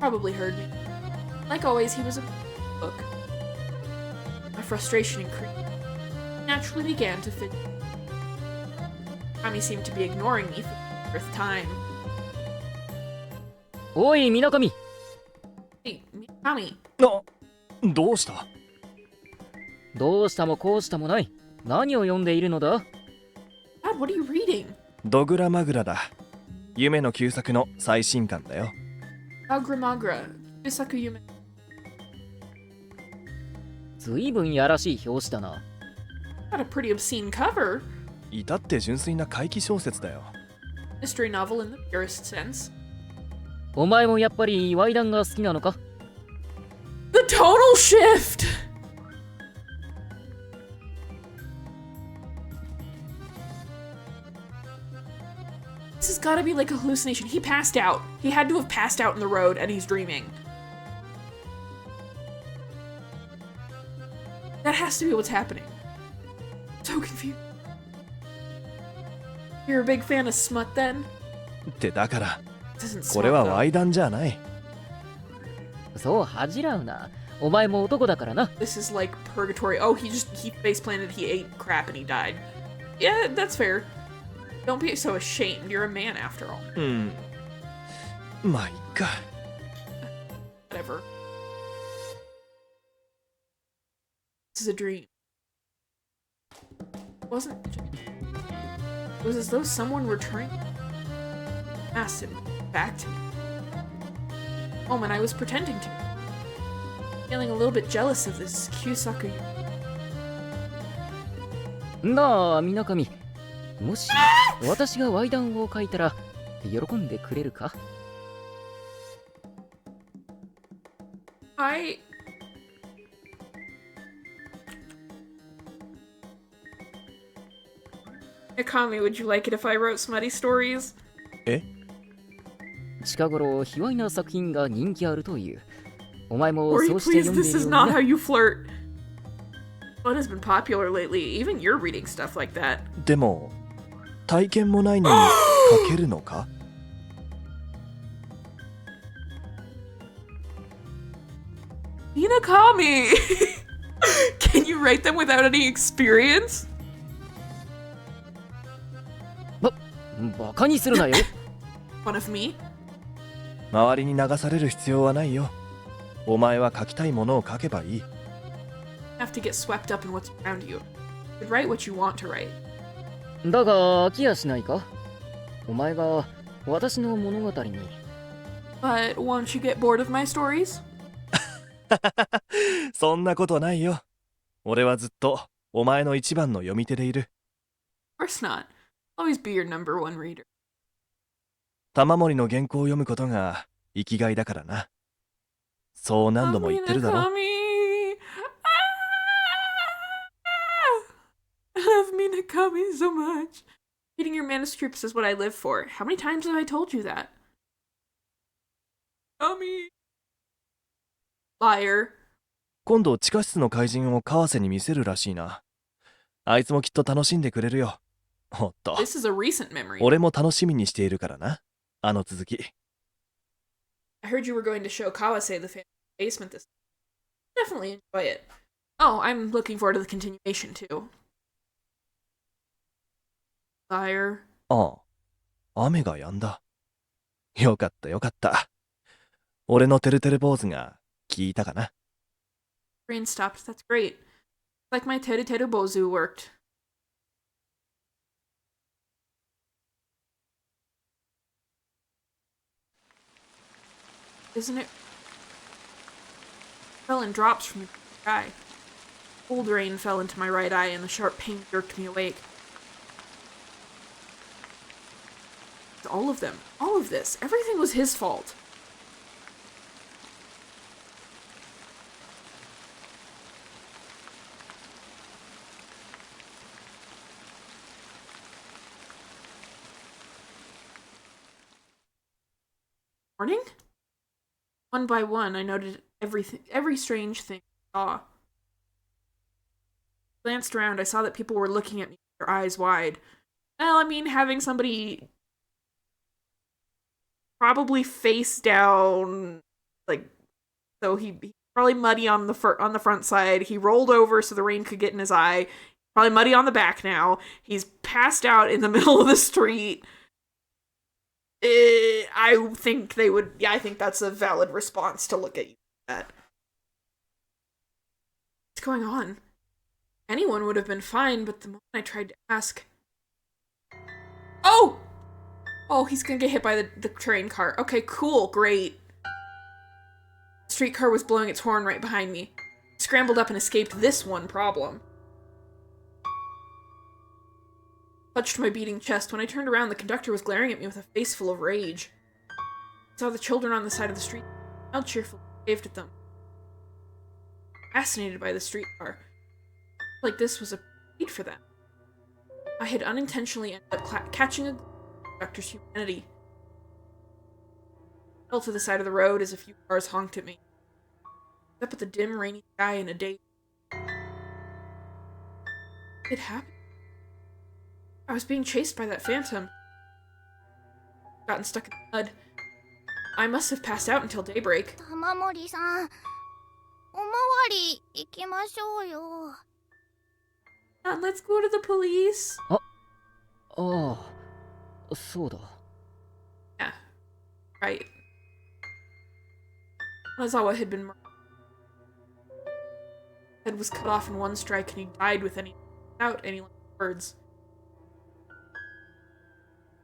Probably heard me. Like always, he was a book. My frustration increased. I naturally began to fit. Inakami seemed to be ignoring me for the first time. おいみなかみ Hey, Inakami. どうした？どうしたもこうしたもない。何を読んでいるのだ Dad, what are you reading? ドグラマグラだ。夢の旧作の最新刊だよ。Agra Magra. Yusaku Yume. ずいぶんやらしい表紙だな。 Got a pretty obscene cover. 至って純粋な怪奇小説だよ。Mystery novel in the purest sense. お前もやっぱりワイダンが好きなのか The total shift! This has gotta be like a hallucination. He passed out. He had to have passed out in the road and he's dreaming. That has to be what's happening. So confused. You're a big fan of smut then? ってだから、 Doesn't こ smut れは though. ワイダンじゃない。そう恥じらうな。お前も男だからな。 This is like purgatory. Oh, he face planted, he ate crap and he died. Yeah, that's fair. Don't be so ashamed. You're a man after all. まあいっか。 Whatever. This is a dream. It wasn't. It was as though someone were trying to ask him back to me. Moment I was pretending to. Feeling a little bit jealous of this Kyusaku. なあみなかみもし私がワイダンを書いたら喜んでくれるか Akami, would you like it if I wrote smutty stories? え？近頃卑猥な作品が人気あるという。お前も Ori, そうして please, 読んで this いる is よ not な how you flirt. What has been popular lately? Even you're reading stuff like that. でも、体験もないのに書けるのか？ Inakami! Can you write them without any experience? バカにするなよ One of me? 周りに流される必要はないよ。お前は書きたいものを書けばいい。Have to get swept up in what's around you. You write what you want to write. だが飽きやしないかお前が私の物語に But won't you get bored of my stories? そんなことないよ。俺はずっとお前の一番の読み手でいる。 Of course not. Always be your number one reader. 玉森の原稿を読むことが生きがいだからな。そう何度も言ってるだろ。 Minakami! I love Minakami so much. Reading your manuscripts is what I live for. How many times have I told you that? Kami! Liar. 今度地下室の怪人を川瀬に見せるらしいな。あいつもきっと楽しんでくれるよ。おっと。 This is a recent memory. 俺も楽しみにしているからな。あの続き。 I heard you were going to show Kawase the family basement this. Definitely enjoy it. Oh, I'm looking forward to the continuation too. Fire. ああ、雨が止んだ。よかったよかった。俺のてるてる坊主が効いたかな。Rain stopped. That's great. Like my teru teru bozu worked. Isn't it? Fell in drops from the sky. Cold rain fell into my right eye and the sharp pain jerked me awake. All of them. All of this. Everything was his fault. Morning? One by one, I noted every strange thing I saw. Glanced around, I saw that people were looking at me with their eyes wide. Well, I mean, having somebody probably face down, like, so he probably muddy on the front side. He rolled over so the rain could get in his eye. Probably muddy on the back now. He's passed out in the middle of the street. I think they would. Yeah, I think that's a valid response to look at you like that. What's going on? Anyone would have been fine, but the moment I tried to ask. Oh! Oh, he's gonna get hit by the train car. Okay, cool, great. The streetcar was blowing its horn right behind me. I scrambled up and escaped this one problem. Clutched my beating chest. When I turned around, the conductor was glaring at me with a face full of rage. I saw the children on the side of the street. I smiled cheerfully and waved at them. Fascinated by the streetcar. Like this was a treat for them. I had unintentionally ended up catching a glimpse of the conductor's humanity. I fell to the side of the road as a few cars honked at me. Up at the dim, rainy sky in a day. It happened. I was being chased by that phantom. Gotten stuck in the mud. I must have passed out until daybreak. 玉森さん、おまわり行きましょうよ。Let's go to the police. ああ、そうだ。Yeah. Right. Hanazawa had been murdered. Head was cut off in one strike and he died without any words.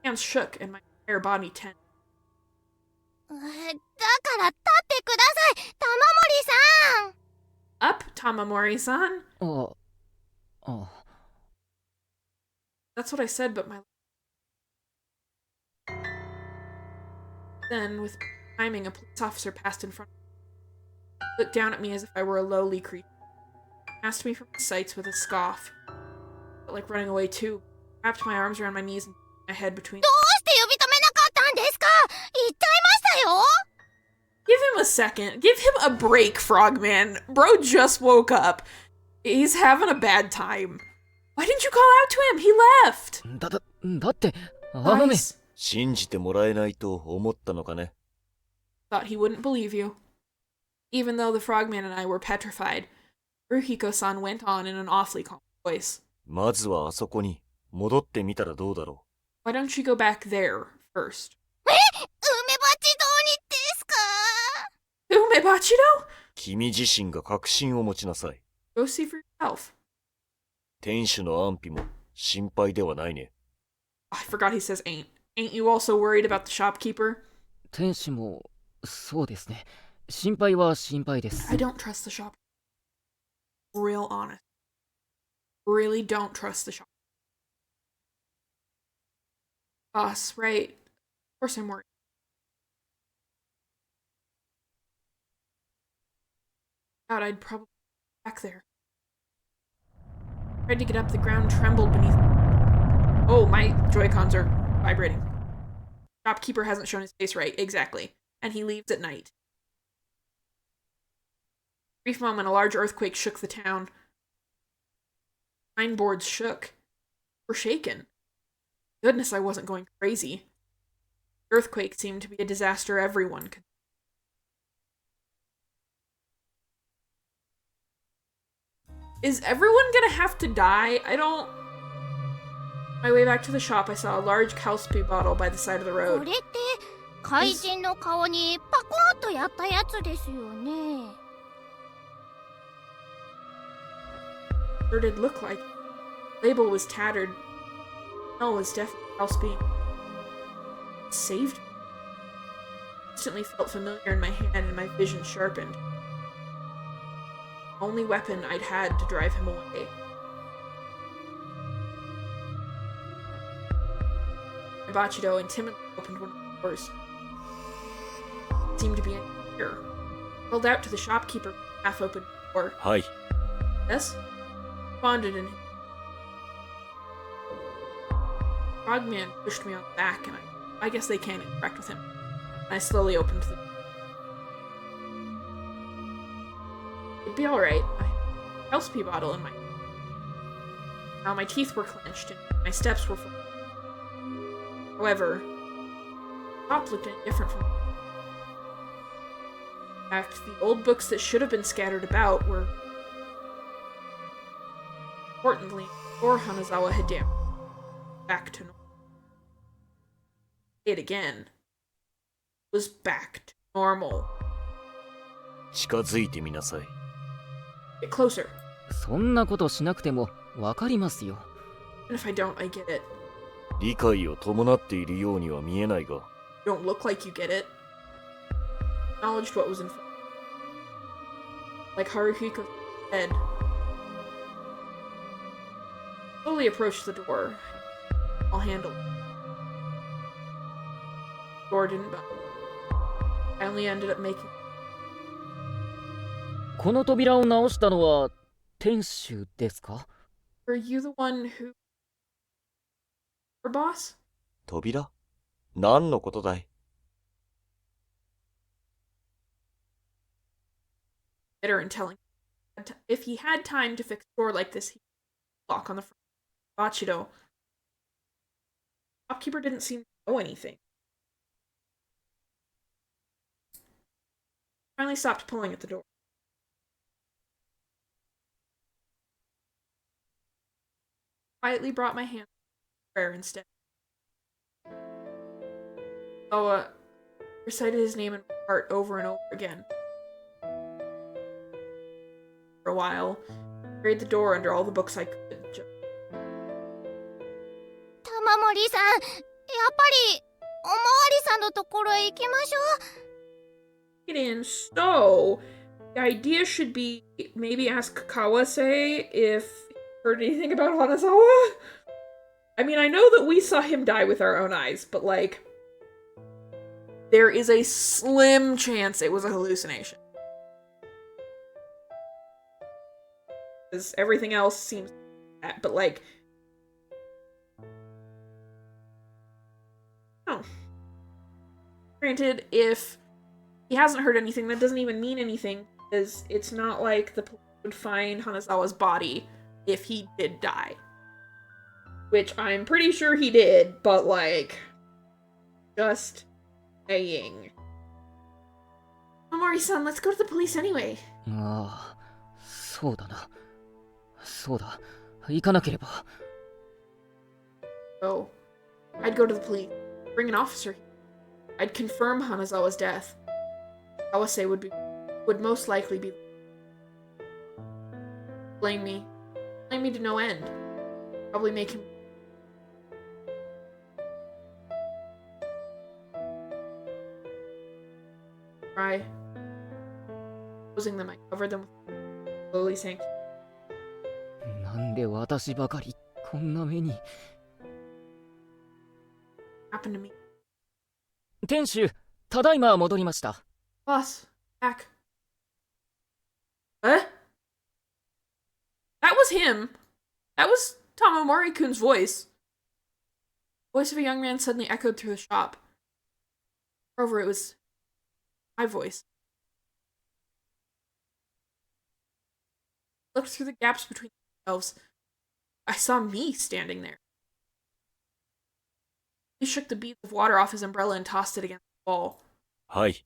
Hands shook and my entire body tensed. だから立ってください、玉森さん。Up, Tamamori-san. あ、That's what I said, but my... Then, with timing, a police officer passed in front of me. Looked down at me as if I were a lowly creature. Asked me for my sights with a scoff. Felt like running away too. Wrapped my arms around my knees and my head between... どうして呼び止めなかったんですか？言っちゃいましたよ。Give him a second. Give him a break, Frogman. Bro just woke up. He's having a bad time. Why didn't you call out to him? He left. だって、あの目。Nice. 信じてもらえないと思ったのかね。 Thought he wouldn't believe you. Even though the Frogman and I were petrified, Ruhiko-san went on in an awfully calm voice. まずはあそこに戻ってみたらどうだろ Why don't you go back there first? 梅鉢堂にですか？ Umebachido? う。君自身が確信を持ちなさい。 Go see for yourself. 店主の安否も心配ではないね。 I forgot he says ain't. Ain't you also worried about the shopkeeper? 天使も、そうですね。心配は心配です。I don't trust the shopkeeper. Real honest. Really don't trust the shopkeeper. Boss, right. Of course I'm worried. God, I'd probably be back there. Tried to get up, the ground trembled beneath me. Oh, my Joy-Cons are vibrating. Shopkeeper hasn't shown his face right, exactly. And he leaves at night. Brief moment, a large earthquake shook the town. Signboards shook. Were shaken. Goodness, I wasn't going crazy. The earthquake seemed to be a disaster everyone could. Is everyone gonna have to die? I don't... my way back to the shop, I saw a large Calspi bottle by the side of the こ road. れって怪人の顔にパコンとやったやつですよね。 Or did look like. Label was tattered. Smell was definitely Calspi. Saved me. Instantly felt familiar in my hand and my vision sharpened. Only weapon I'd had to drive him away. Bachido and timidly opened one of the doors. It seemed to be in here. Called out to the shopkeeper, half-open door. はい。 Yes? Responded in. Frogman pushed me on the back, and I guess they can't interact with him. I slowly opened the. It'd be alright. I had a Hellspy bottle in my. Now my teeth were clenched and my steps were full. However, the shop looked any different from. In fact, the old books that should have been scattered about were. Importantly, before Hanazawa had damaged back to normal. It again was back to normal. 近づいてみなさい。 Get closer. そんなことしなくてもわかりますよ。 And if I don't, I get it. 理解を伴っているようには見えないが。 You don't look like you get it. Acknowledged what was in front. Like Haruhiko said. Slowly approached the door. I'll handle it. Door didn't budge. I only ended up making. この扉を直したのは店主ですか？ Were you the one who. Her boss? 扉？何のことだい？ Bitter and telling. If he had time to fix a door like this, he'd lock on the front. Bachido. Shopkeeper didn't seem to know anything. Finally stopped pulling at the door. Quietly brought my hand to prayer instead. Recited his name in my heart over and over again. For a while, buried the door under all the books I could. 玉森さん、やっぱりおまわりさんのところへ行きましょう。 Get in. So, the idea should be maybe ask Kawase if he heard anything about Hanazawa. I mean, I know that we saw him die with our own eyes, but like, there is a slim chance it was a hallucination. Because everything else seems that, but like, oh. Granted, if he hasn't heard anything, that doesn't even mean anything, because it's not like the police would find Hanazawa's body if he did die. Which I'm pretty sure he did, but like, just saying. Amori-san, let's go to the police anyway. ああ、そうだな。そうだ、行かなければ。 So, I'd go to the police, bring an officer here. I'd confirm Hanazawa's death. Kawase would most likely be. Blame me to no end. Probably make him. Cry. Closing them, I covered them with slowly sank. なんで私ばかりこんな目に。 Happened to me. 店主、ただいま戻りました。 Boss, back. What? That was him. That was Tamamori-kun's voice. The voice of a young man suddenly echoed through the shop. Moreover, it was my voice. I looked through the gaps between the shelves. I saw me standing there. He shook the beads of water off his umbrella and tossed it against the wall. はい。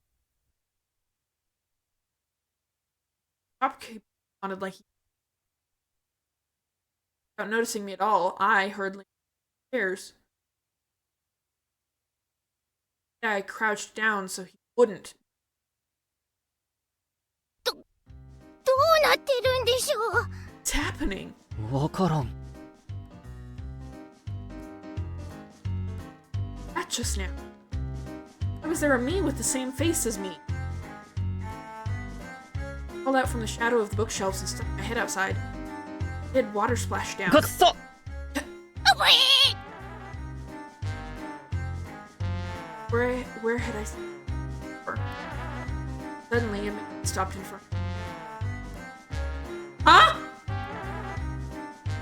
Shopkeeper sounded like he. Without noticing me at all, I hurriedly stairs. Yeah, I crouched down so he wouldn't. どうなってるんでしょう。 What's happening? わからん。That just now. Why was there a me with the same face as me? I crawled out from the shadow of the bookshelves and stuck my head outside. I had water splash down. くっそ。あぶい Where had I seen her? Suddenly, a man stopped in front. Huh?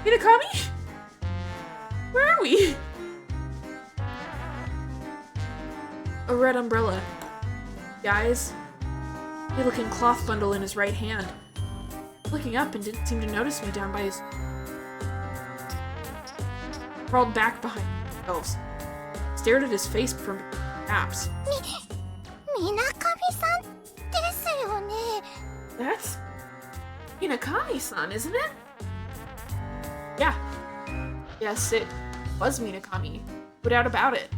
Hinakami? Where are we? A red umbrella. The eyes. A looking cloth bundle in his right hand. Looking up and didn't seem to notice me down by his. Crawled back behind the shelves. Stared at his face from apps. みなかみさんですよね。 That's Minakami-san, isn't it? Yeah. Yes, it was Minakami. No doubt about it.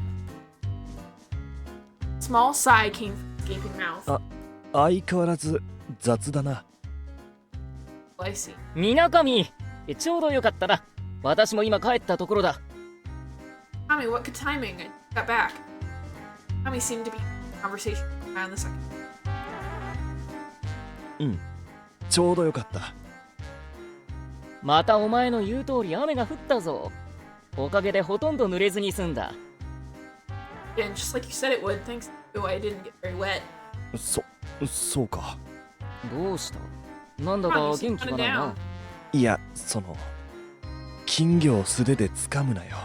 Small sigh came from his gaping mouth. 相変わらず雑だな。 I see. みなかみ、ちょうどよかったな。私も今帰ったところだ。Kami, what good timing. I got back. Kami seemed to be in conversation around the second. ちょうどよかった。またお前の言う通り雨が降ったぞ。おかげでほとんど濡れずに済んだ。And just like you said it would, thanks to I didn't get very wet. そうか。どうした？なんだか Come on, 元 you seem 気が kinda ない down. な。いや、金魚を素手で掴むなよ。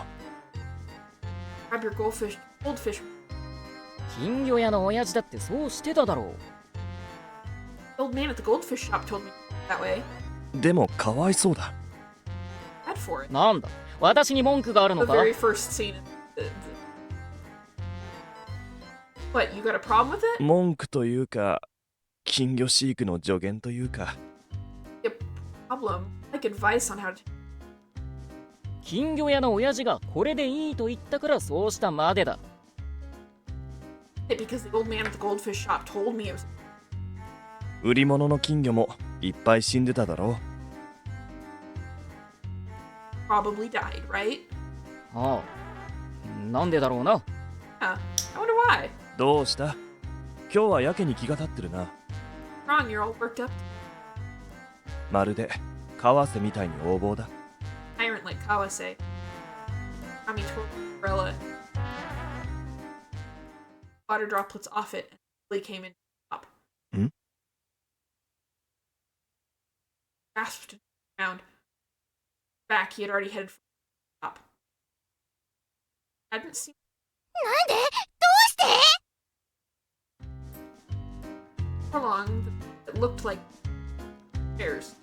Grab your goldfish. 金魚屋の親父だってそうしてただろう。 The old man at the goldfish shop told me that way. でもかわいそうだ。Bad for it. なんだ、私に文句がある The のか？ very first scene. What, you got a problem with it? 文句というか、金魚飼育の助言というか。A problem? Like advice on how to. 金魚屋の親父がこれでいいと言ったからそうしたまでだ。Because the old man at the goldfish shop told me it was. 売り物の金魚もいっぱい死んでただろ Probably died, right? ああ、なんでだろうな。Yeah. I wonder why. どうした今日はやけに気が立ってるな。 Wrong, you're all worked up. まるで川瀬みたいに横暴だ。 Tyrant like Kawase. Kami twirled the umbrella. Water droplets off it and quickly came in up. Hmm? Gasped and around. Back, he had already headed for the top. Hadn't seen なんでどうして for long. It looked like stairs.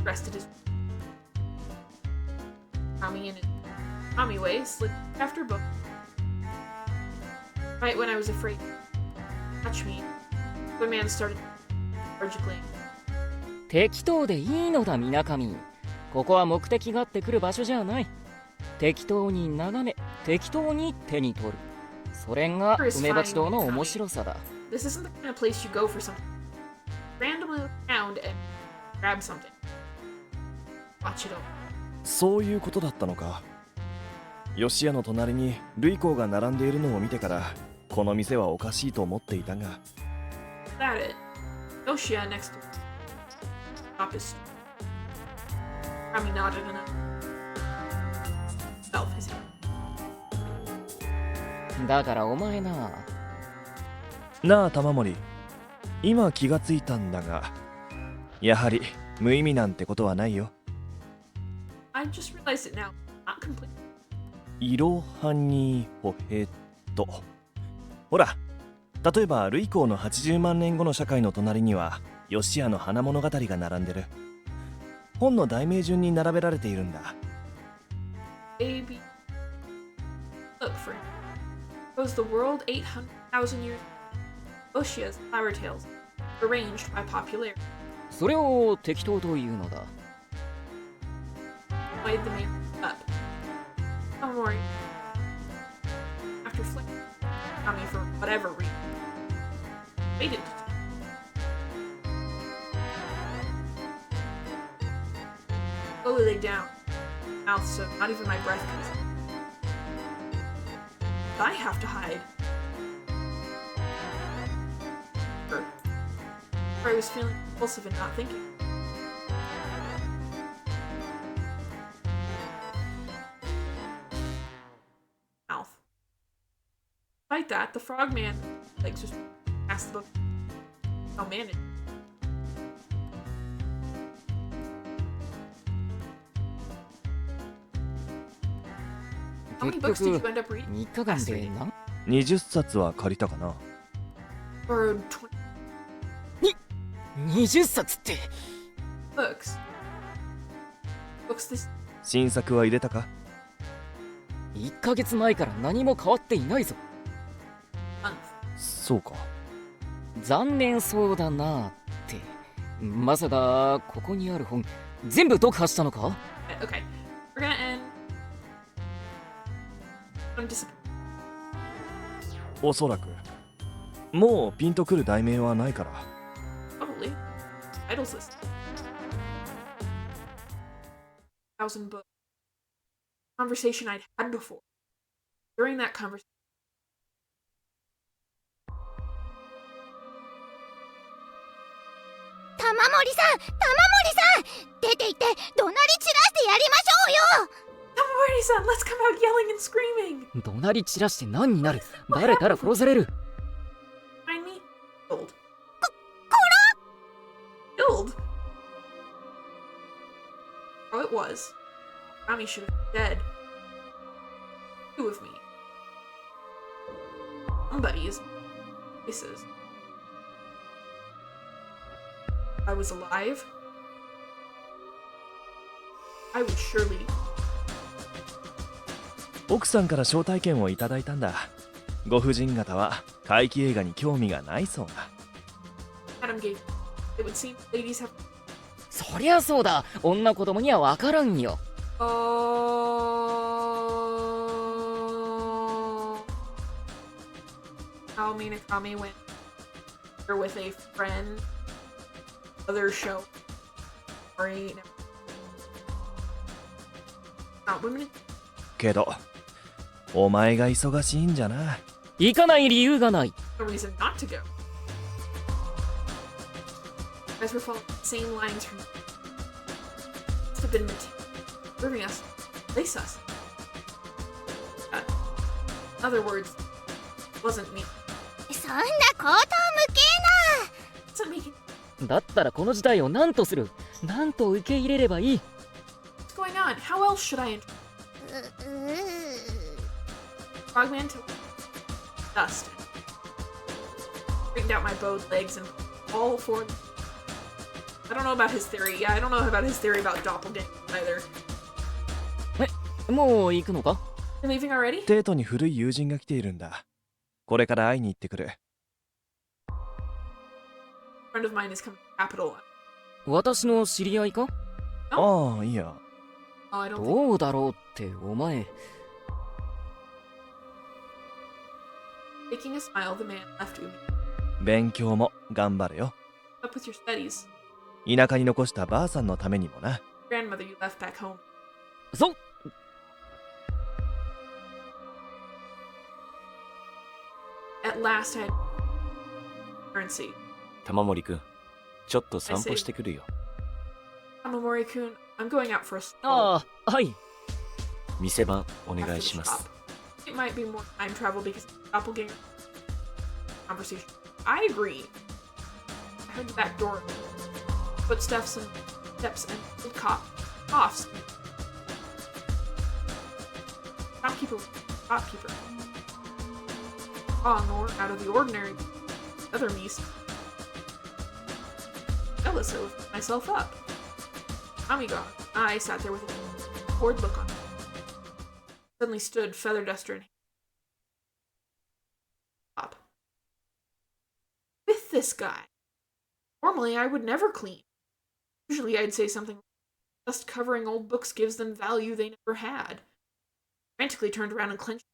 Rested his Tommy in his Tommy way slipped after book. Right when I was afraid to touch me, the man started surgically. 適当でいいのだ、みなかみ。ここは目的があってくる場所じゃない。適当に眺め、適当に手に取る。それが梅鉢堂の面白さだ。This isn't the kind of place you go for something. Randomly look around and grab something. Watch it all. そういうことだったのか。吉屋の隣に類香が並んでいるのを見てからこの店はおかしいと思っていたが。 That it. Yoshia next to stop his. Kami nodded and self his hand. だからお前な。なあ玉森、今気がついたんだが、やはり無意味なんてことはないよ。 I just realized it now. Not complete. いろはにほへと。ほら、例えば類香の80万年後の社会の隣には吉屋の花物語が並んでる。本の題名順に並べられているんだ。 Baby. Look for it. Goes the world 800,000 years. Oshia's flower tales, arranged by popularity. それを適当というのだ。 Weighed the man up. Tamamori, after flicking Kami for whatever reason, waited. Slowly lay down, mouth so not even my breath comes in. I have to hide. Or I was feeling impulsive and not thinking. Mouth. Despite that, the frogman legs just past the book. I'll manage. How many books did you end up reading? 3日間で何20冊は借りたかな。 Borrowed 20冊って20 books. Books this 新作は入れたか。 1ヶ月前から何も変わっていないぞ。 month. そうか。残念そうだなって。まさかここにある本全部読破したのか？ Okay, we're gonna end. I'm disappointed. おそらく。もうピンとくる題名はないから。 Probably. Titles list. 1,000 books. Conversation I'd had before. During that conversation, 玉森さん出て行って怒鳴り散らしてやりましょうよ Tamamori-san, let's come out yelling and screaming. 怒鳴り散らして何になる？バレたら殺される。 Find me. Killed. Killed? Oh, it was. Rami should have been dead. Two of me. Somebody's faces. I was alive. I would surely. 奥さんから招待券をいただいたんだ。ご婦人方は怪奇映画に興味がないそうだ。 Adam gave. It would seem ladies have. そりゃそうだ。女子供には分からんよ。 How Minakami went here with a friend. Other show. Sorry. Not women. けど、お前が忙しいんじゃな。行かない理由がない。 No reason not to go. You guys were following the same lines from. Must have been serving us, place us. In other words, wasn't me. そんな口頭無け Doesn't make it. だったらこの事態を何とする？何と受け入れればいい？ What's going on? How else should I enter? な Frogman took dust. Straightened out my bowed legs and all four. I don't know about his theory. Yeah, I don't know about his theory about doppelganger either. もう行くのか？ You leaving already? デートに古い友人が来ているんだ。これから会いに行ってくる。A friend of mine is coming to Capital. 私の知り合いか？ああ、いいや。Oh, I don't think. どうだろうってお前。 Making a smile, the man left Umi. 勉強も頑張れよ。 Up with your studies. 田舎に残したばあさんのためにもな。 Grandmother you left back home. そう。 At last I had currency. 玉森くん、ちょっと散歩してくるよ。 Amamori-kun, I'm going out for a stroll. ああ、はい。店番お after 願い the しま shop. す。 It might be more time travel because of doppelganger conversation. I agree. I heard the back door. Footsteps and steps and old coughs. Shopkeeper. Nor out of the ordinary. Other me. Jealous, I lifted myself up. Amiga. I sat there with a bored look on me. Suddenly stood feather duster in hand. Up. With this guy. Normally I would never clean. Usually I'd say something like, dust covering old books gives them value they never had. frantically turned around and clenched.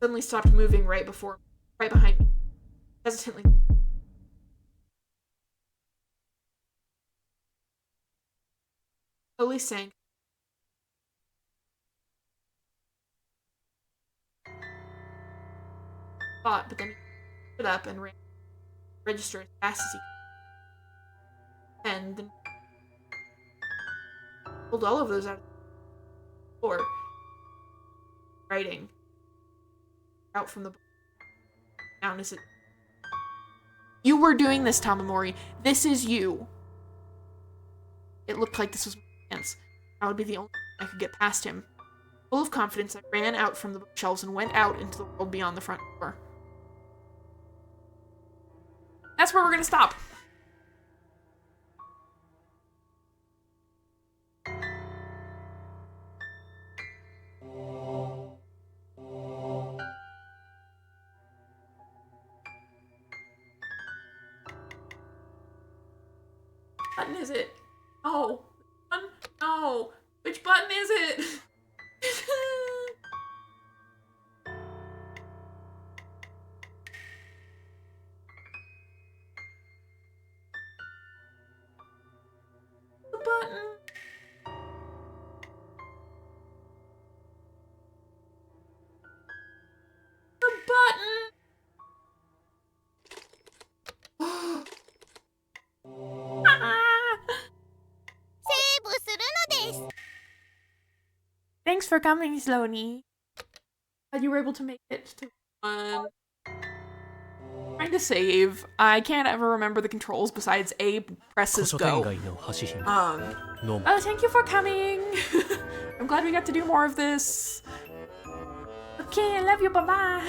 Suddenly stopped moving right behind me. Hesitantly. Slowly sank. Thought, but then he stood up and ran the register as fast as he could. And then pulled all of those out of the floor. Writing out from the book. Down as it. You were doing this, Tamamori. This is you. It looked like this was my chance. I would be the only one I could get past him. Full of confidence, I ran out from the bookshelves and went out into the world beyond the front door. That's where we're gonna stop. What button is it? No. No. Which button is it? The button. The button. Thanks for coming, Sloane. Glad you were able to make it to trying to save. I can't ever remember the controls besides A presses 古書店 go. 街の橋姫 どうも Thank you for coming. I'm glad we got to do more of this. Okay, I love you. Bye bye.